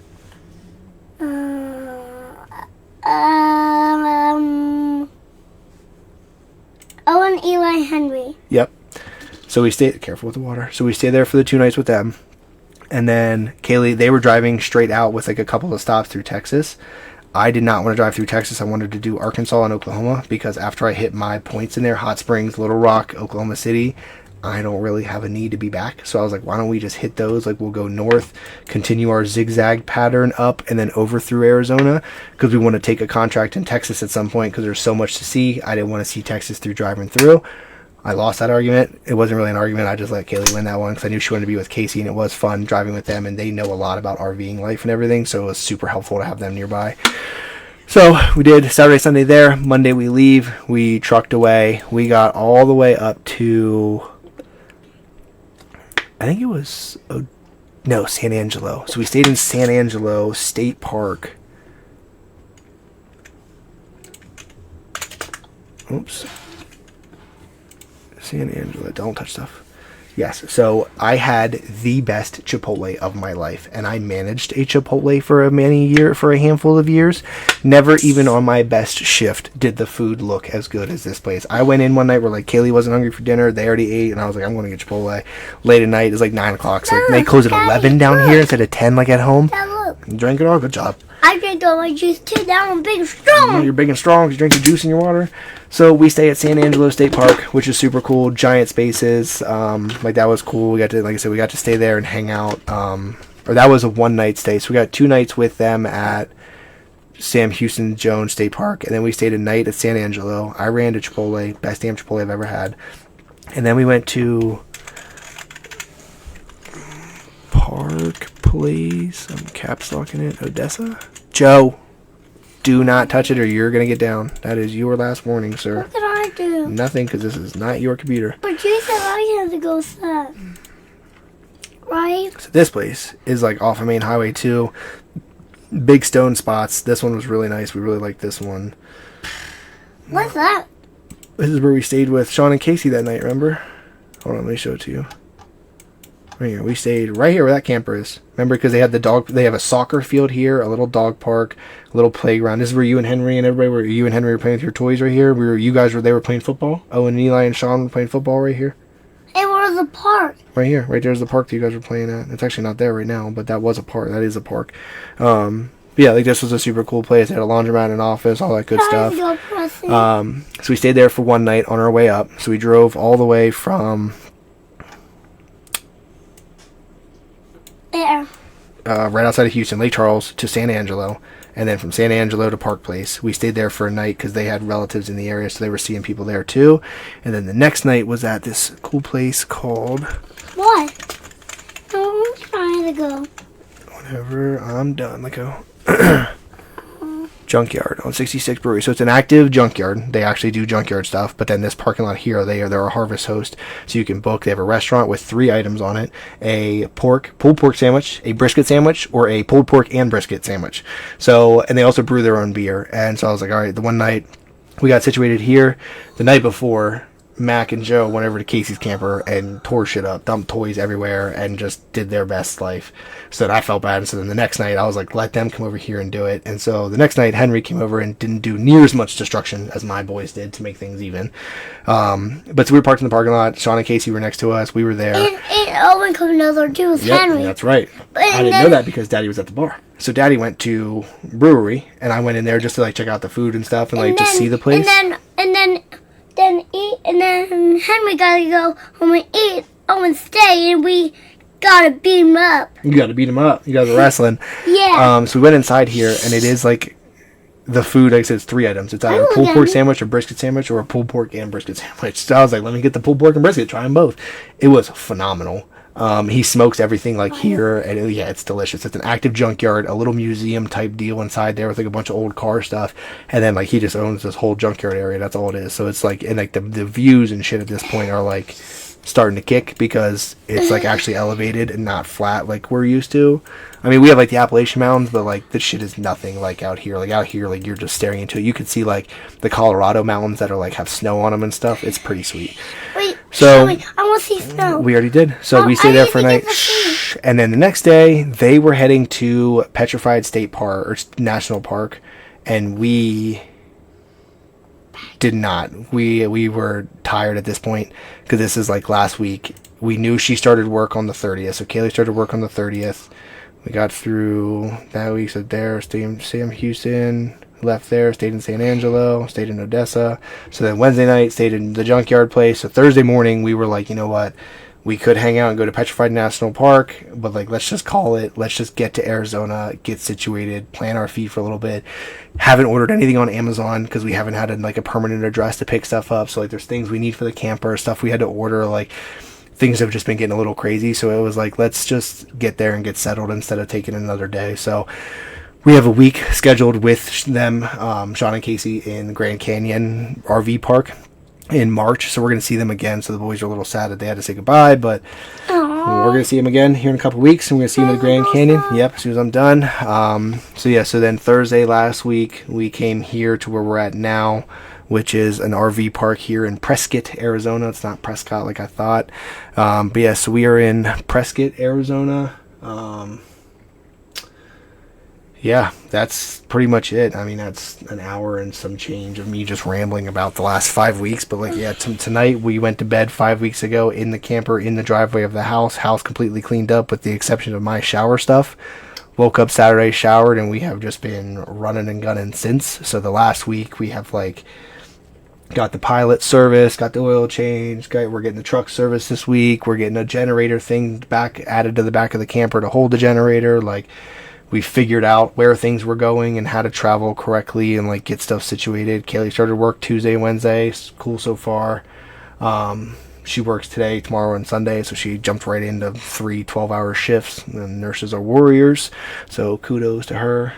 Owen, Eli, Henry. Yep. So we stayed, careful with the water. So we stayed there for the 2 nights with them. And then Kaylee, they were driving straight out with like a couple of stops through Texas. I did not want to drive through Texas. I wanted to do Arkansas and Oklahoma because after I hit my points in there, Hot Springs, Little Rock, Oklahoma City, I don't really have a need to be back. So I was like, why don't we just hit those? Like, we'll go north, continue our zigzag pattern up, and then over through Arizona because we want to take a contract in Texas at some point because there's so much to see. I didn't want to see Texas through driving through. I lost that argument. It wasn't really an argument. I just let Kaylee win that one because I knew she wanted to be with Casey, and it was fun driving with them, and they know a lot about RVing life and everything, so it was super helpful to have them nearby. So we did Saturday, Sunday there. Monday we leave. We trucked away. We got all the way up to, I think it was, San Angelo. So we stayed in San Angelo State Park. Oops. San Angelo, don't touch stuff. Yes, so I had the best Chipotle of my life, and I managed a Chipotle for a handful of years. Never even on my best shift did the food look as good as this place. I went in one night where like Kaylee wasn't hungry for dinner, they already ate, and I was like, I'm going to get Chipotle. Late at night, it's like 9 o'clock, so they close at 11 down here instead of 10 like at home. You drank it all? Good job. I drank all my juice too. That one big and strong. You're big and strong because you drink your juice in your water. So we stay at San Angelo State Park, which is super cool. Giant spaces. Like, that was cool. We got to, like I said, we got to stay there and hang out. Or that was a 1-night stay. So we got 2 nights with them at Sam Houston Jones State Park, and then we stayed a night at San Angelo. I ran to Chipotle, best damn Chipotle I've ever had. And then we went to Park Place. I'm caps locking it. Odessa. Joe, do not touch it or you're going to get down. That is your last warning, sir. What did I do? Nothing, because this is not your computer. But you said I had to go south. Right? So this place is like off of Main Highway 2. Big stone spots. This one was really nice. We really liked this one. What's that? This is where we stayed with Sean and Casey that night, remember? Hold on, let me show it to you. Right here. We stayed right here where that camper is. Remember, because they had they have a soccer field here, a little dog park, a little playground. This is where you and Henry and everybody were. You and Henry were playing with your toys right here. They were playing football. Owen and Eli and Sean were playing football right here. It was a park. Right here. Right there's the park that you guys were playing at. It's actually not there right now, but that was a park. That is a park. Yeah, like this was a super cool place. They had a laundromat and office, all that good stuff. So we stayed there for one night on our way up. So we drove all the way from There. Right outside of Houston, Lake Charles, to San Angelo, and then from San Angelo to Park Place. We stayed there for a night because they had relatives in the area, so they were seeing people there too. And then the next night was at this cool place called... What? I'm trying to go. Whenever I'm done, let go. Junkyard on 66 Brewery. So it's an active junkyard. They actually do junkyard stuff. But then this parking lot here, they're a harvest host, so you can book. They have a restaurant with 3 items on it: a pulled pork sandwich, a brisket sandwich, or a pulled pork and brisket sandwich. So, and they also brew their own beer. And so I was like, all right, the one night we got situated here. The night before, Mac and Joe went over to Casey's camper and tore shit up, dumped toys everywhere, and just did their best life. So then I felt bad. And so then the next night I was like, let them come over here and do it. And so the next night Henry came over and didn't do near as much destruction as my boys did to make things even. But so we were parked in the parking lot. Sean and Casey were next to us. We were there. And Owen comes another too with Henry. That's right. I didn't know that because Daddy was at the bar. So Daddy went to brewery, and I went in there just to like check out the food and stuff and just see the place. And then Henry gotta go home and eat. Owen stay, and we gotta beat him up. You gotta beat him up. You guys are wrestling. Yeah. So we went inside here, and it is like the food. Like I said, it's 3 items. It's either a pulled pork sandwich, a brisket sandwich, or a pulled pork and brisket sandwich. So I was like, let me get the pulled pork and brisket. Try them both. It was phenomenal. He smokes everything like here, and it's delicious. It's an active junkyard, a little museum type deal inside there with like a bunch of old car stuff, and then like he just owns this whole junkyard area. That's all it is. So it's like, and like the views and shit at this point are like starting to kick because it's like actually elevated and not flat like we're used to. I mean, we have like the Appalachian Mountains, but like this shit is nothing like out here. Like out here, like you're just staring into it. You could see like the Colorado mountains that are like have snow on them and stuff. It's pretty sweet. Wait, so I want to see snow. We already did. So we stayed there for a night. And then the next day, they were heading to Petrified State Park or National Park, and we did not. We were tired at this point because this is like last week. We knew she started work on the 30th, so Kaylee started work on the 30th. We got through that week, so there, stayed in Houston, left there, stayed in San Angelo, stayed in Odessa. So then Wednesday night, stayed in the junkyard place. So Thursday morning, we were like, you know what? We could hang out and go to Petrified National Park, but like, let's just call it. Let's just get to Arizona, get situated, plan our feet for a little bit. Haven't ordered anything on Amazon because we haven't had a permanent address to pick stuff up. So like, there's things we need for the camper, stuff we had to order, like things have just been getting a little crazy. So it was like, let's just get there and get settled instead of taking another day. So we have a week scheduled with them, Sean and Casey, in Grand Canyon RV Park in March. So we're going to see them again. So the boys are a little sad that they had to say goodbye, but we're going to see them again here in a couple weeks, and we're going to see them at the Grand Canyon. Yep, as soon as I'm done. So then Thursday last week, we came here to where we're at now, which is an RV park here in Prescott, Arizona. It's not Prescott like I thought. So we are in Prescott, Arizona. That's pretty much it. I mean, that's an hour and some change of me just rambling about the last 5 weeks. But tonight we went to bed 5 weeks ago in the camper, in the driveway of the house completely cleaned up with the exception of my shower stuff. Woke up Saturday, showered, and we have just been running and gunning since. So the last week we have got the pilot service, got the oil change, we're getting the truck service this week. We're getting a generator thing added to the back of the camper to hold the generator. We figured out where things were going and how to travel correctly and get stuff situated. Kaylee started work Tuesday, Wednesday. It's cool so far. She works today, tomorrow, and Sunday, so she jumped right into 3 12-hour shifts. And nurses are warriors, so kudos to her.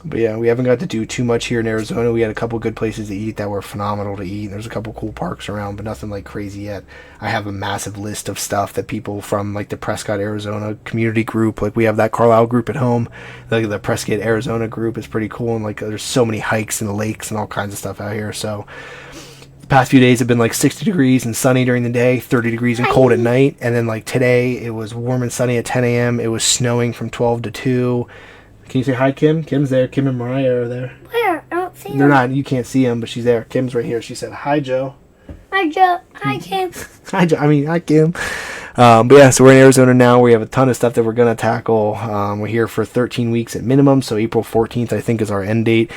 But yeah, we haven't got to do too much here in Arizona. We had a couple good places to eat that were phenomenal to eat. There's a couple cool parks around, but nothing crazy yet. I have a massive list of stuff that people from the Prescott, Arizona community group, we have that Carlisle group at home. The Prescott, Arizona group is pretty cool, and there's so many hikes and lakes and all kinds of stuff out here. So The past few days have been like 60 degrees and sunny during the day, 30 degrees and cold at night. And then like today, it was warm and sunny at 10 a.m. It was snowing from 12 to 2. Can you say hi, Kim? Kim's there. Kim and Mariah are there. Where? I don't see They're them. not. You can't see them, but she's there. Kim's right here. She said, hi, Joe. Hi, Joe. Hi, Kim. Hi, Joe. Hi, Kim. But yeah, so we're in Arizona now. We have a ton of stuff that we're going to tackle. We're here for 13 weeks at minimum, so April 14th, I think, is our end date.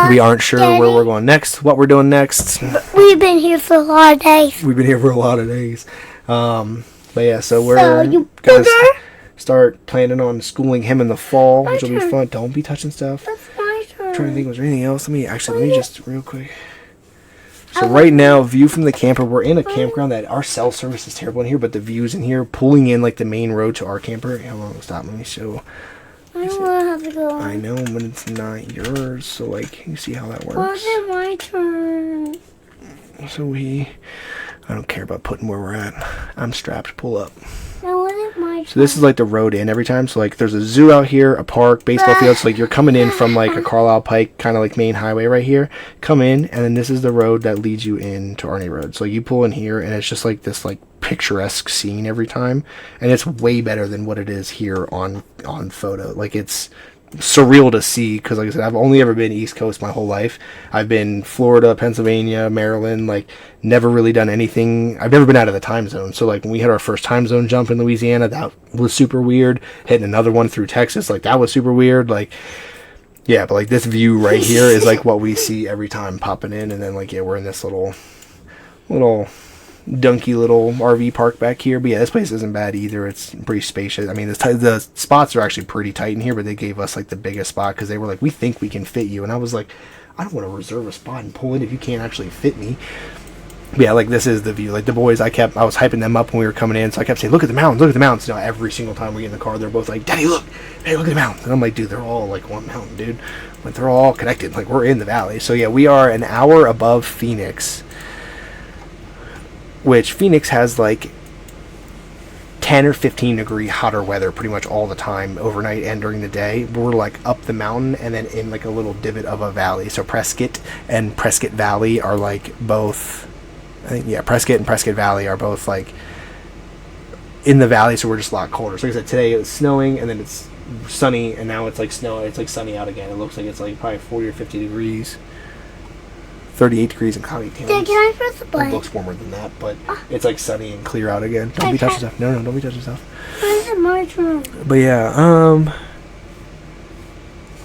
We aren't sure Daddy, where we're going next, what we're doing next. we've been here for a lot of days. We've been here for a lot of days. But yeah, so we're So, you going to booger? start planning on schooling him in the fall, which will be turn. fun. Don't be touching stuff. That's my turn. I'm trying to think, was there anything else? Let me just real quick. So right now, view from the camper, we're in a campground that our cell service is terrible in here, but the views in here, pulling in like the main road to our camper. Hold on, stop, let me show. I don't want to have to go. I know, but it's not yours, so like, you see how that Well, works? it's my turn. So I don't care about putting where we're at. I'm strapped, pull up. No, it isn't my turn. So this is like the road in every time. So like there's a zoo out here, a park, baseball field. So like you're coming in from like a Carlisle Pike kind of like main highway right here. Come in, and then this is the road that leads you into Arney Road. So you pull in here, and it's just like this like picturesque scene every time, and it's way better than what it is here on photo. Like it's surreal to see because like I said, I've only ever been East Coast my whole life. I've been Florida, Pennsylvania, Maryland, like never really done anything. I've never been out of the time zone. So like when we had our first time zone jump in Louisiana, that was super weird. Hitting another one through Texas, like that was super weird. Like yeah, but like this view right here is like what we see every time popping in. And then like yeah, we're in this little dunky little RV park back here. But yeah, this place isn't bad either. It's pretty spacious. I mean, the spots are actually pretty tight in here, but they gave us like the biggest spot because they were like, we think we can fit you. And I was like, I don't want to reserve a spot and pull in if you can't actually fit me. But yeah, like this is the view. Like the boys, I was hyping them up when we were coming in, so I kept saying, look at the mountains, look at the mountains. You know, every single time we get in the car, they're both like, Daddy, look, hey, look at the mountains. And I'm like, dude, they're all like one mountain, dude. Like they're all connected. Like we're in the valley. So yeah, we are an hour above Phoenix, which Phoenix has like 10 or 15 degree hotter weather pretty much all the time, overnight and during the day. We're like up the mountain and then in like a little divot of a valley. So Prescott and Prescott Valley are like both, I think, yeah, Prescott and Prescott Valley are both like in the valley, so we're just a lot colder. So like I said, today it was snowing and then it's sunny and now it's like snow, it's like sunny out again. It looks like it's like probably 40 or 50 degrees. 38 degrees in Connie Town. Dad, can I press the It button? looks warmer than that, but it's like sunny and clear out again. Don't be touching stuff. No, don't be touching stuff. When is it my turn? But yeah,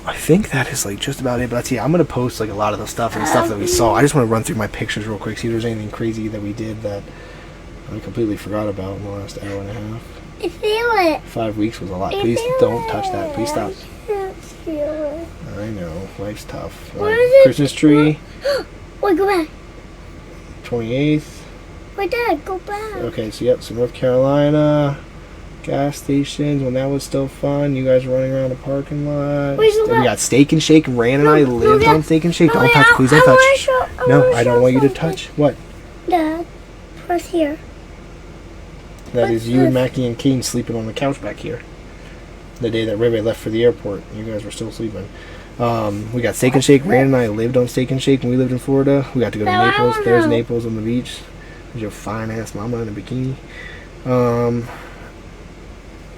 I think that is like just about it. But I'm gonna post like a lot of the stuff and stuff that we saw. I just want to run through my pictures real quick, see if there's anything crazy that we did that I completely forgot about in the last hour and a half. I feel it. 5 weeks was a lot. I Please feel don't touch that. Please stop. I can't feel it. I know, life's tough. Where is it? Christmas tree, Wait, go back. 28th. Wait, Dad, go back. Okay, so yep, so North Carolina, gas stations, when that was still fun. You guys were running around the parking lot. Wait, go We back. got Steak and Shake. Ran and I lived Dad. on Steak and Shake. No, Don't touch, please don't I touch. wanna show- No, wanna I don't show want you to something. touch. What? Dad, press here. That is you and this? Mackie and Kane sleeping on the couch back here. The day that Ray left for the airport, you guys were still sleeping. We got Steak and Shake. Rand and I lived on Steak and Shake when we lived in Florida. We got to go to No, I Naples. don't There's know. Naples on the beach. There's your fine ass mama in a bikini.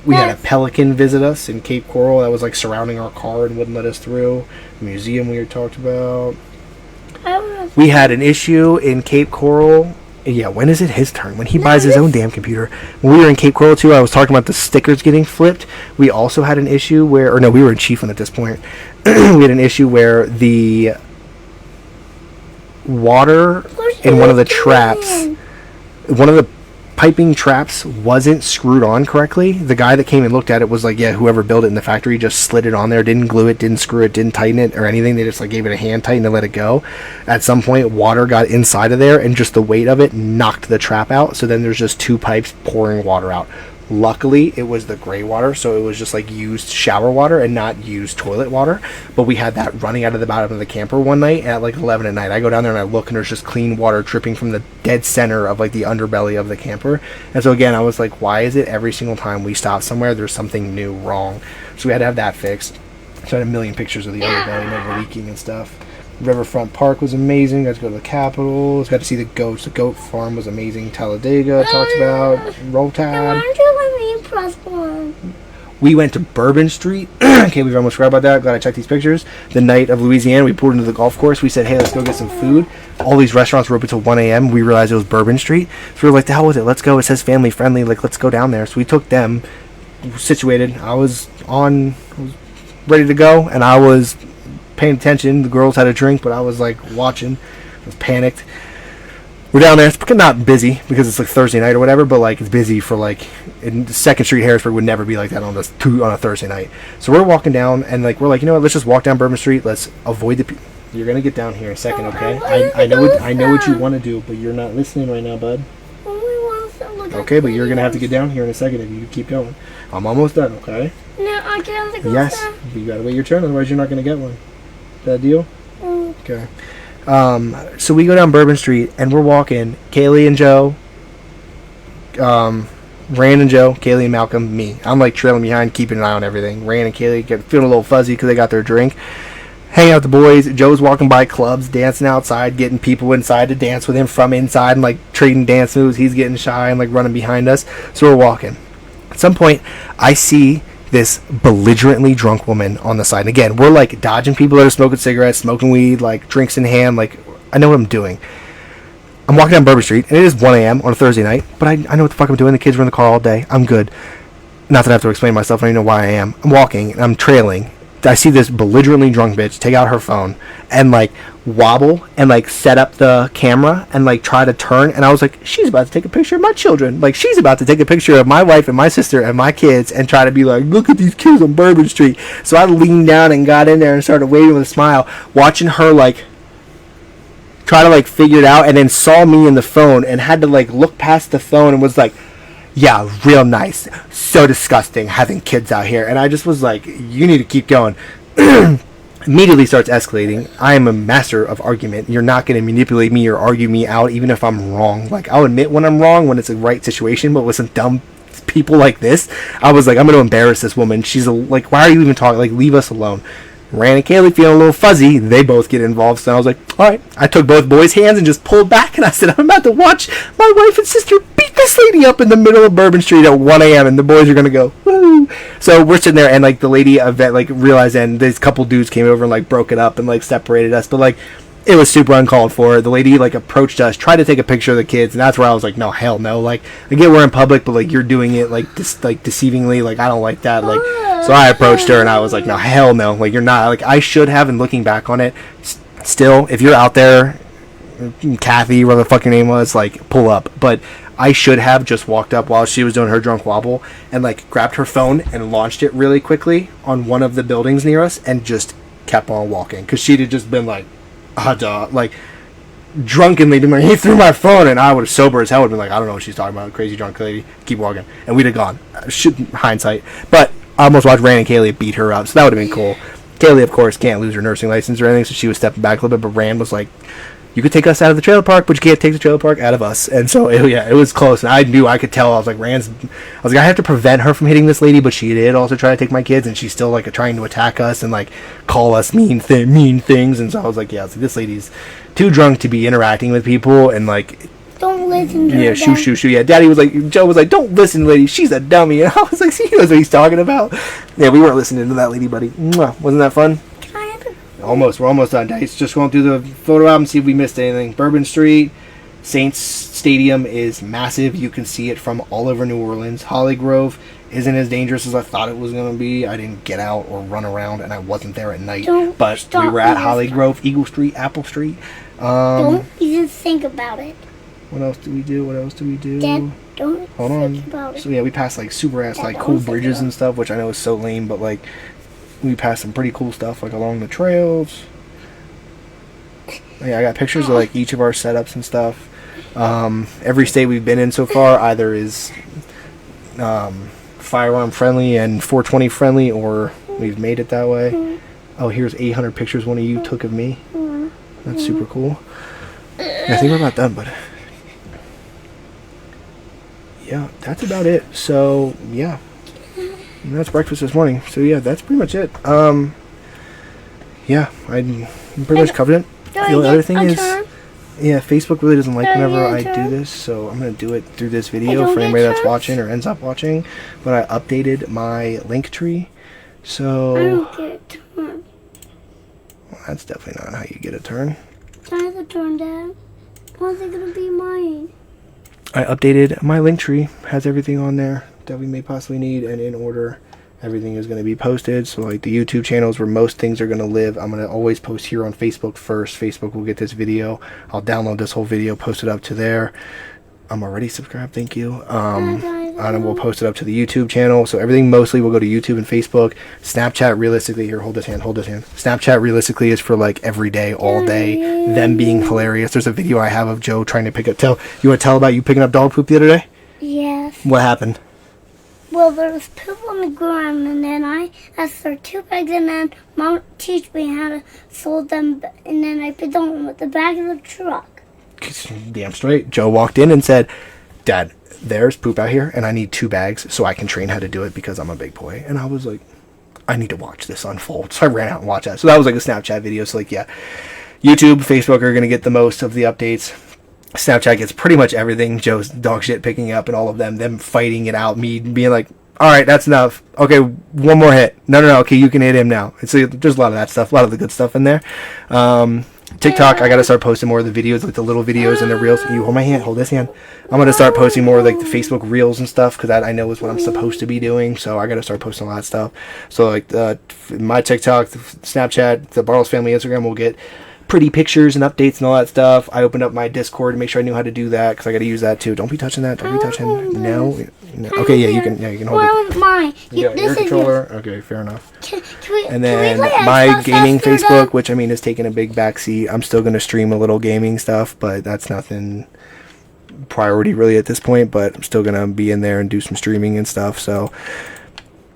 We had a Yes. pelican visit us in Cape Coral that was like surrounding our car and wouldn't let us through. The museum we had talked about. I wanna- We had an issue in Cape Coral. Yeah, when is it his turn? When he buys his own damn computer. When we were in Cape Coral too, I was talking about the stickers getting flipped. We also had an issue where, or no, we were in Chiefland at this point. We had an issue where the water What's in one of the doing? traps, one of the piping traps wasn't screwed on correctly. The guy that came and looked at it was like, yeah, whoever built it in the factory just slid it on there, didn't glue it, didn't screw it, didn't tighten it or anything. They just like gave it a hand tighten and let it go. At some point, water got inside of there and just the weight of it knocked the trap out. So then there's just two pipes pouring water out. Luckily, it was the gray water, so it was just like used shower water and not used toilet water. But we had that running out of the bottom of the camper one night at like 11 at night. I go down there and I look, and there's just clean water dripping from the dead center of like the underbelly of the camper. And so again, I was like, why is it every single time we stop somewhere, there's something new wrong? So we had to have that fixed. So I had a million pictures of the underbelly never leaking and stuff. Riverfront Park was amazing. Got to go to the Capitol. Got to see the goats. The goat farm was amazing. Talladega talked about. Roll Why Tide. don't you let me press one? We went to Bourbon Street. Can't believe I almost forgot about that. Glad I checked these pictures. The night of Louisiana, we pulled into the golf course. We said, hey, let's go get some food. All these restaurants were open until 1 a.m. We realized it was Bourbon Street. So we were like, the hell with it. Let's go. It says family friendly. Like, let's go down there. So we took them, situated. I was ready to go, and I was paying attention. The girls had a drink, but I was like watching. I was panicked. We're down there. It's not busy because it's like Thursday night or whatever, but like it's busy for like in 2nd Street, Harrisburg would never be like that on a Thursday night. So we're walking down and like we're like, you know what? Let's just walk down Bourbon Street. Let's avoid the. You're gonna get down here in a second, okay? I know what you want to do, but you're not listening right now, bud. Okay, but you're gonna have to get down here in a second if you keep going. I'm almost done, okay? No, I can't go. Yes, but you gotta wait your turn, otherwise you're not gonna get one. Is that a deal? Okay. So we go down Bourbon Street and we're walking. Kaylee and Joe, Rand and Joe, Kaylee and Malcolm, me. I'm like trailing behind, keeping an eye on everything. Rand and Kaylee get feeling a little fuzzy because they got their drink. Hang out with the boys. Joe's walking by clubs, dancing outside, getting people inside to dance with him from inside and like trading dance moves. He's getting shy and like running behind us. So we're walking. At some point, I see this belligerently drunk woman on the side. And again, we're like dodging people that are smoking cigarettes, smoking weed, like drinks in hand. Like, I know what I'm doing. I'm walking down Bourbon Street, and it is 1 a.m. on a Thursday night, but I know what the fuck I'm doing. The kids were in the car all day. I'm good. Not that I have to explain myself. I don't even know why I am. I'm walking, and I'm trailing. I see this belligerently drunk bitch take out her phone and like wobble and like set up the camera and like try to turn, and I was like, she's about to take a picture of my children. Like, she's about to take a picture of my wife and my sister and my kids and try to be like, look at these kids on Bourbon Street. So I leaned down and got in there and started waving with a smile, watching her like try to like figure it out, and then saw me in the phone and had to like look past the phone and was like, yeah, real nice. So disgusting having kids out here. And I just was like, you need to keep going. Immediately starts escalating. I am a master of argument. You're not going to manipulate me or argue me out, even if I'm wrong. Like, I'll admit when I'm wrong, when it's a right situation, but with some dumb people like this, I was like, I'm going to embarrass this woman. She's like, why are you even talking? Like, leave us alone. Rand and Kaylee feeling a little fuzzy. They both get involved. So I was like, all right. I took both boys' hands and just pulled back. And I said, I'm about to watch my wife and sister beat this lady up in the middle of Bourbon Street at 1 a.m. And the boys are going to go, woo. So we're sitting there, and like the lady like realized, and this couple dudes came over and like broke it up and like separated us. But like, it was super uncalled for. The lady like approached us, tried to take a picture of the kids, and that's where I was like, no, hell no. Like, I get we're in public, but like you're doing it like deceivingly. Like, I don't like that. Like, so I approached her and I was like, no, hell no. Like, you're not. Like, I should have. And looking back on it, still, if you're out there, Kathy, whatever the fuck your name was, like, pull up. But I should have just walked up while she was doing her drunk wobble and like grabbed her phone and launched it really quickly on one of the buildings near us and just kept on walking, because she'd have just been like, like drunkenly been like, he threw my phone, and I would have sober as hell would have been like, I don't know what she's talking about, crazy drunk lady, keep walking, and we'd have gone. Hindsight, but I almost watched Rand and Kaylee beat her up, so that would have been cool. Kaylee, of course, can't lose her nursing license or anything, so she was stepping back a little bit, but Rand was like, you could take us out of the trailer park, but you can't take the trailer park out of us. And so, it was close, and I knew, I could tell. I was like, I have to prevent her from hitting this lady, but she did also try to take my kids, and she's still like trying to attack us and like call us mean things. And so I was like, yeah, this lady's too drunk to be interacting with people, and like, don't listen to her. Yeah, shoo. Yeah, Daddy was like, Joe was like, don't listen, lady, she's a dummy. And I was like, see, he knows what he's talking about. Yeah, we weren't listening to that lady, buddy. Mwah. Wasn't that fun? We're almost done. Daddy's just going through the photo album, see if we missed anything. Bourbon Street, Saints Stadium is massive. You can see it from all over New Orleans. Holly Grove isn't as dangerous as I thought it was going to be. I didn't get out or run around, and I wasn't there at night. But we were at Holly Grove, Eagle Street, Apple Street. Don't even think about it. What else do we do? Dad, don't Hold on. think about it. So yeah, we passed like super ass like cool bridges and stuff, which I know is so lame, but like we passed some pretty cool stuff like along the trails. Yeah, I got pictures of like each of our setups and stuff. Every state we've been in so far either is firearm friendly and 420 friendly, or we've made it that way. Oh, here's 800 pictures one of you took of me. That's super cool. Yeah, I think we're about done, but yeah, that's about it. So yeah, and that's breakfast this morning. So yeah, that's pretty much it. Yeah, I'm pretty much covered it. Do I The get other thing a is, turn? yeah, Facebook really doesn't like Do I whenever get a I do turn? this, so I'm going to do it through this I video don't for get anybody that's turns? watching or ends up watching. But I updated my link tree, I so don't get a turn. well, that's definitely not how you get a turn. Can I have a turn, Dad? How's it gonna be mine? I updated my link tree, has everything on there that we may possibly need, and in order. Everything is going to be posted. So like the YouTube channels where most things are going to live, I'm going to always post here on Facebook first. Facebook will get this video. I'll download this whole video, post it up to there. I'm already subscribed, thank you. And we'll post it up to the YouTube channel. So everything mostly will go to YouTube and Facebook. Snapchat realistically, here, hold this hand. Snapchat realistically is for like every day, all day, them being hilarious. There's a video I have of Joe trying to pick up, you want to tell about you picking up dog poop the other day? Yes. What happened? Well, there was poop on the ground, and then I asked for 2 bags, and then Mom teach me how to fold them, and then I put them with the back of the truck. Damn straight. Joe walked in and said, Dad, there's poop out here, and I need 2 bags so I can train how to do it because I'm a big boy. And I was like, I need to watch this unfold. So I ran out and watched that. So that was like a Snapchat video. So like, yeah, YouTube, Facebook are going to get the most of the updates. Snapchat gets pretty much everything. Joe's dog shit picking up and all of them fighting it out. Me being like, all right, that's enough. Okay, one more hit. No. Okay, you can hit him now. It's there's a lot of that stuff, a lot of the good stuff in there. TikTok, I gotta start posting more of the videos, like the little videos and the reels. You hold my hand, hold this hand. I'm gonna start posting more of like the Facebook reels and stuff because that I know is what I'm supposed to be doing. So I gotta start posting a lot of stuff. So like my TikTok, Snapchat, the Bartles family Instagram will get pretty pictures and updates and all that stuff. I opened up my Discord to make sure I knew how to do that because I got to use that too. Don't be touching that. Don't be touching. No. Okay, yeah, you can hold it. Well, mine. You got your controller. Okay, fair enough. Can we, And then can we play my Xbox gaming after Facebook, that? which I mean is taking a big backseat. I'm still gonna stream a little gaming stuff, but that's nothing priority really at this point. But I'm still gonna be in there and do some streaming and stuff. So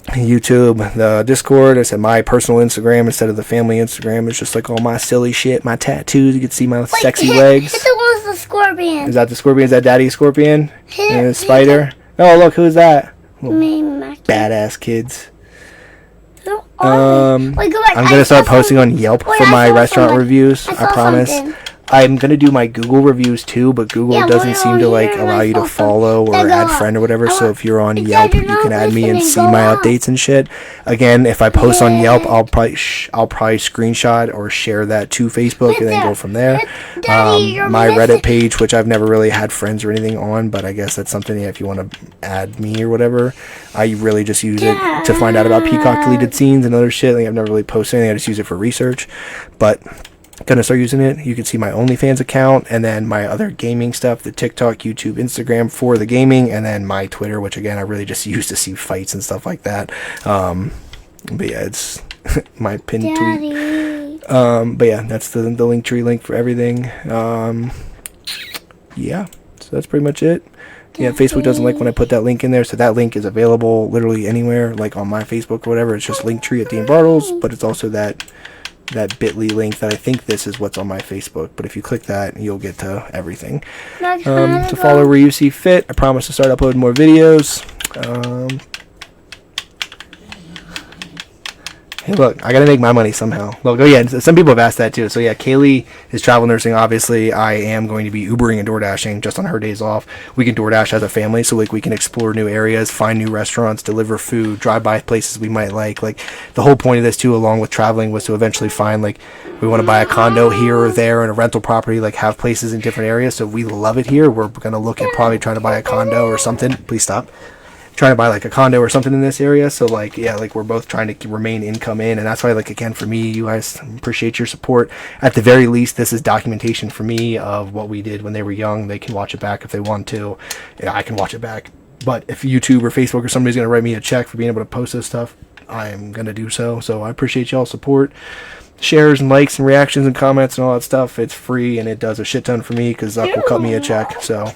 YouTube, the Discord, I said my personal Instagram instead of the family Instagram. It's just like all my silly shit, my tattoos. You can see my sexy legs. Hit the one with the scorpion. Is that the scorpion? Is that Daddy Scorpion? Hit And it, the spider? Oh, look, who's that? Me, Mackie. Badass kids. Who are they? Wait, go back. I'm I gonna start saw posting on something. Yelp Wait, for I my saw restaurant something. reviews. I I saw promise. something. I'm gonna do my Google reviews too, but Google Yeah, doesn't we're seem on to like here and allow I you to saw follow or something. add Go friend or on. whatever. So if you're on It said Yelp, you're you not can add me and listening. see Go my out. updates and shit. Again, if I post on Yelp, Yeah. I'll probably screenshot or share that to Facebook and then go from there. Daddy, you're My missing- Reddit page, which I've never really had friends or anything on, but I guess that's something if you want to add me or whatever. I really just use it to find out about Peacock deleted scenes and other shit. Like I've never really posted anything. I just use it for research, but gonna start using it. You can see my OnlyFans account and then my other gaming stuff, the TikTok, YouTube, Instagram for the gaming, and then my Twitter, which again I really just use to see fights and stuff like that. But yeah, it's my pinned tweet. Daddy. But yeah, that's the link tree link for everything. Yeah, so that's pretty much it. Yeah, Facebook doesn't like when I put that link in there, so that link is available literally anywhere, like on my Facebook or whatever. It's just Linktree at Dean Bartles, but it's also that bit.ly link that I think this is what's on my Facebook. But if you click that, you'll get to everything. To follow where you see fit. I promise to start uploading more videos. Hey, look, I gotta make my money somehow. Look, oh yeah, some people have asked that too. So yeah, Kaylee is travel nursing. Obviously, I am going to be Ubering and DoorDashing just on her days off. We can DoorDash as a family, so like we can explore new areas, find new restaurants, deliver food, drive by places we might like. Like the whole point of this too, along with traveling, was to eventually find like we want to buy a condo here or there and a rental property, like have places in different areas. So we love it here. We're gonna look at probably trying to buy a condo or something. Please stop. Trying to buy like a condo or something in this area, so like yeah, like we're both trying to remain income in, and that's why like again for me, you guys appreciate your support. At the very least, this is documentation for me of what we did when they were young. They can watch it back if they want to. Yeah, I can watch it back, but if YouTube or Facebook or somebody's gonna write me a check for being able to post this stuff, I'm gonna do so. So I appreciate y'all's support, shares and likes and reactions and comments and all that stuff. It's free and it does a shit ton for me because Zuck will cut me a check. So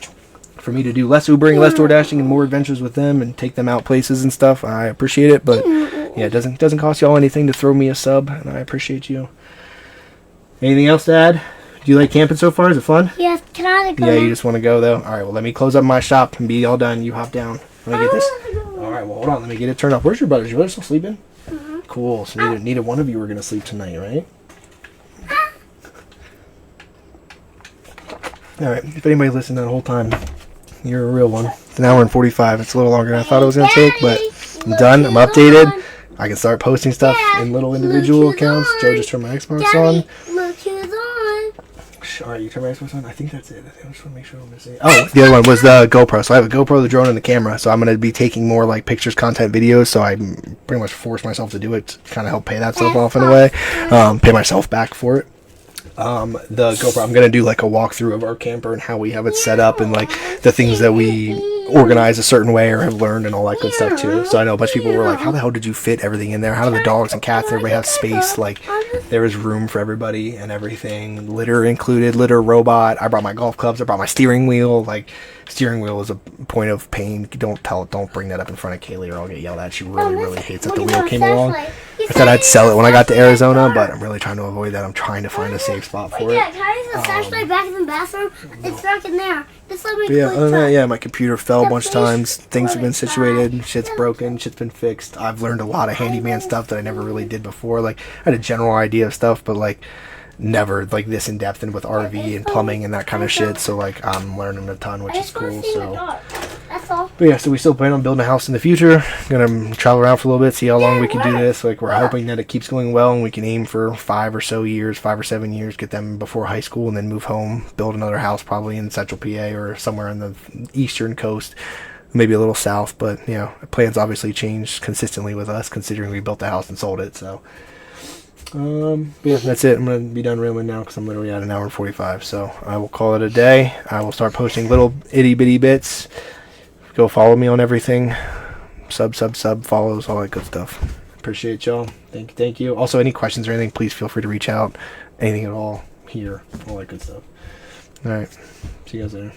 for me to do less Ubering, less DoorDashing, and more adventures with them and take them out places and stuff, I appreciate it. But yeah, it doesn't cost y'all anything to throw me a sub, and I appreciate you. Anything else to add? Do you like camping so far? Is it fun? Yes, can I go? Yeah, you just want to go though. All right, well let me close up my shop and be all done. You hop down. Let me get this. All right, well hold on. Let me get it turned off. Where's your brothers? Your brothers still sleeping? Cool. So neither one of you are gonna sleep tonight, right? All right. If anybody listened that whole time, you're a real one. It's an hour and 45. It's a little longer than I thought it was going to take, but I'm done. I'm updated. I can start posting stuff in little individual accounts. Joe just turned my Xbox on. Look who's on. Alright, you turn my Xbox on? I think that's it. I just want to make sure I'm missing. Oh, the other one was the GoPro. So I have a GoPro, the drone, and the camera. So I'm going to be taking more like pictures, content, videos. So I pretty much forced myself to do it to kind of help pay that stuff off in a way. Pay myself back for it. The GoPro, I'm going to do like a walkthrough of our camper and how we have it set up and like the things that we organize a certain way or have learned and all that good stuff too. So I know a bunch of people were like, how the hell did you fit everything in there? How do the dogs and cats and everybody have space? Like there was room for everybody and everything. Litter included, litter robot. I brought my golf clubs. I brought my steering wheel. Like steering wheel is a point of pain. Don't bring that up in front of Kaylee or I'll get yelled at. She really hates that the wheel came along. I said I'd sell it when I got to Arizona, but I'm really trying to avoid that. I'm trying to find a safe spot for it. Yeah, can I use the flashlight back in the bathroom? It's back in there. Just let me My computer fell a bunch of times. Things have been situated. Shit's broken. Shit's been fixed. I've learned a lot of handyman stuff that I never really did before. Like, I had a general idea of stuff, but, like, never, like, this in-depth and with RV and plumbing and that kind of shit. So, like, I'm learning a ton, which is cool, so... That's all. But yeah, so we still plan on building a house in the future. Gonna travel around for a little bit, see how long we can do this. Like, we're hoping that it keeps going well and we can aim for 5 or 7 years, get them before high school and then move home, build another house probably in central PA or somewhere on the eastern coast, maybe a little south. But, you know, plans obviously change consistently with us considering we built the house and sold it, so... But yeah, that's it. I'm going to be done rambling now because I'm literally at an hour and 45. So I will call it a day. I will start posting little itty bitty bits. Go follow me on everything. Sub, follows, all that good stuff. Appreciate y'all. Thank you. Also, any questions or anything, please feel free to reach out. Anything at all, here, all that good stuff. All right. See you guys later.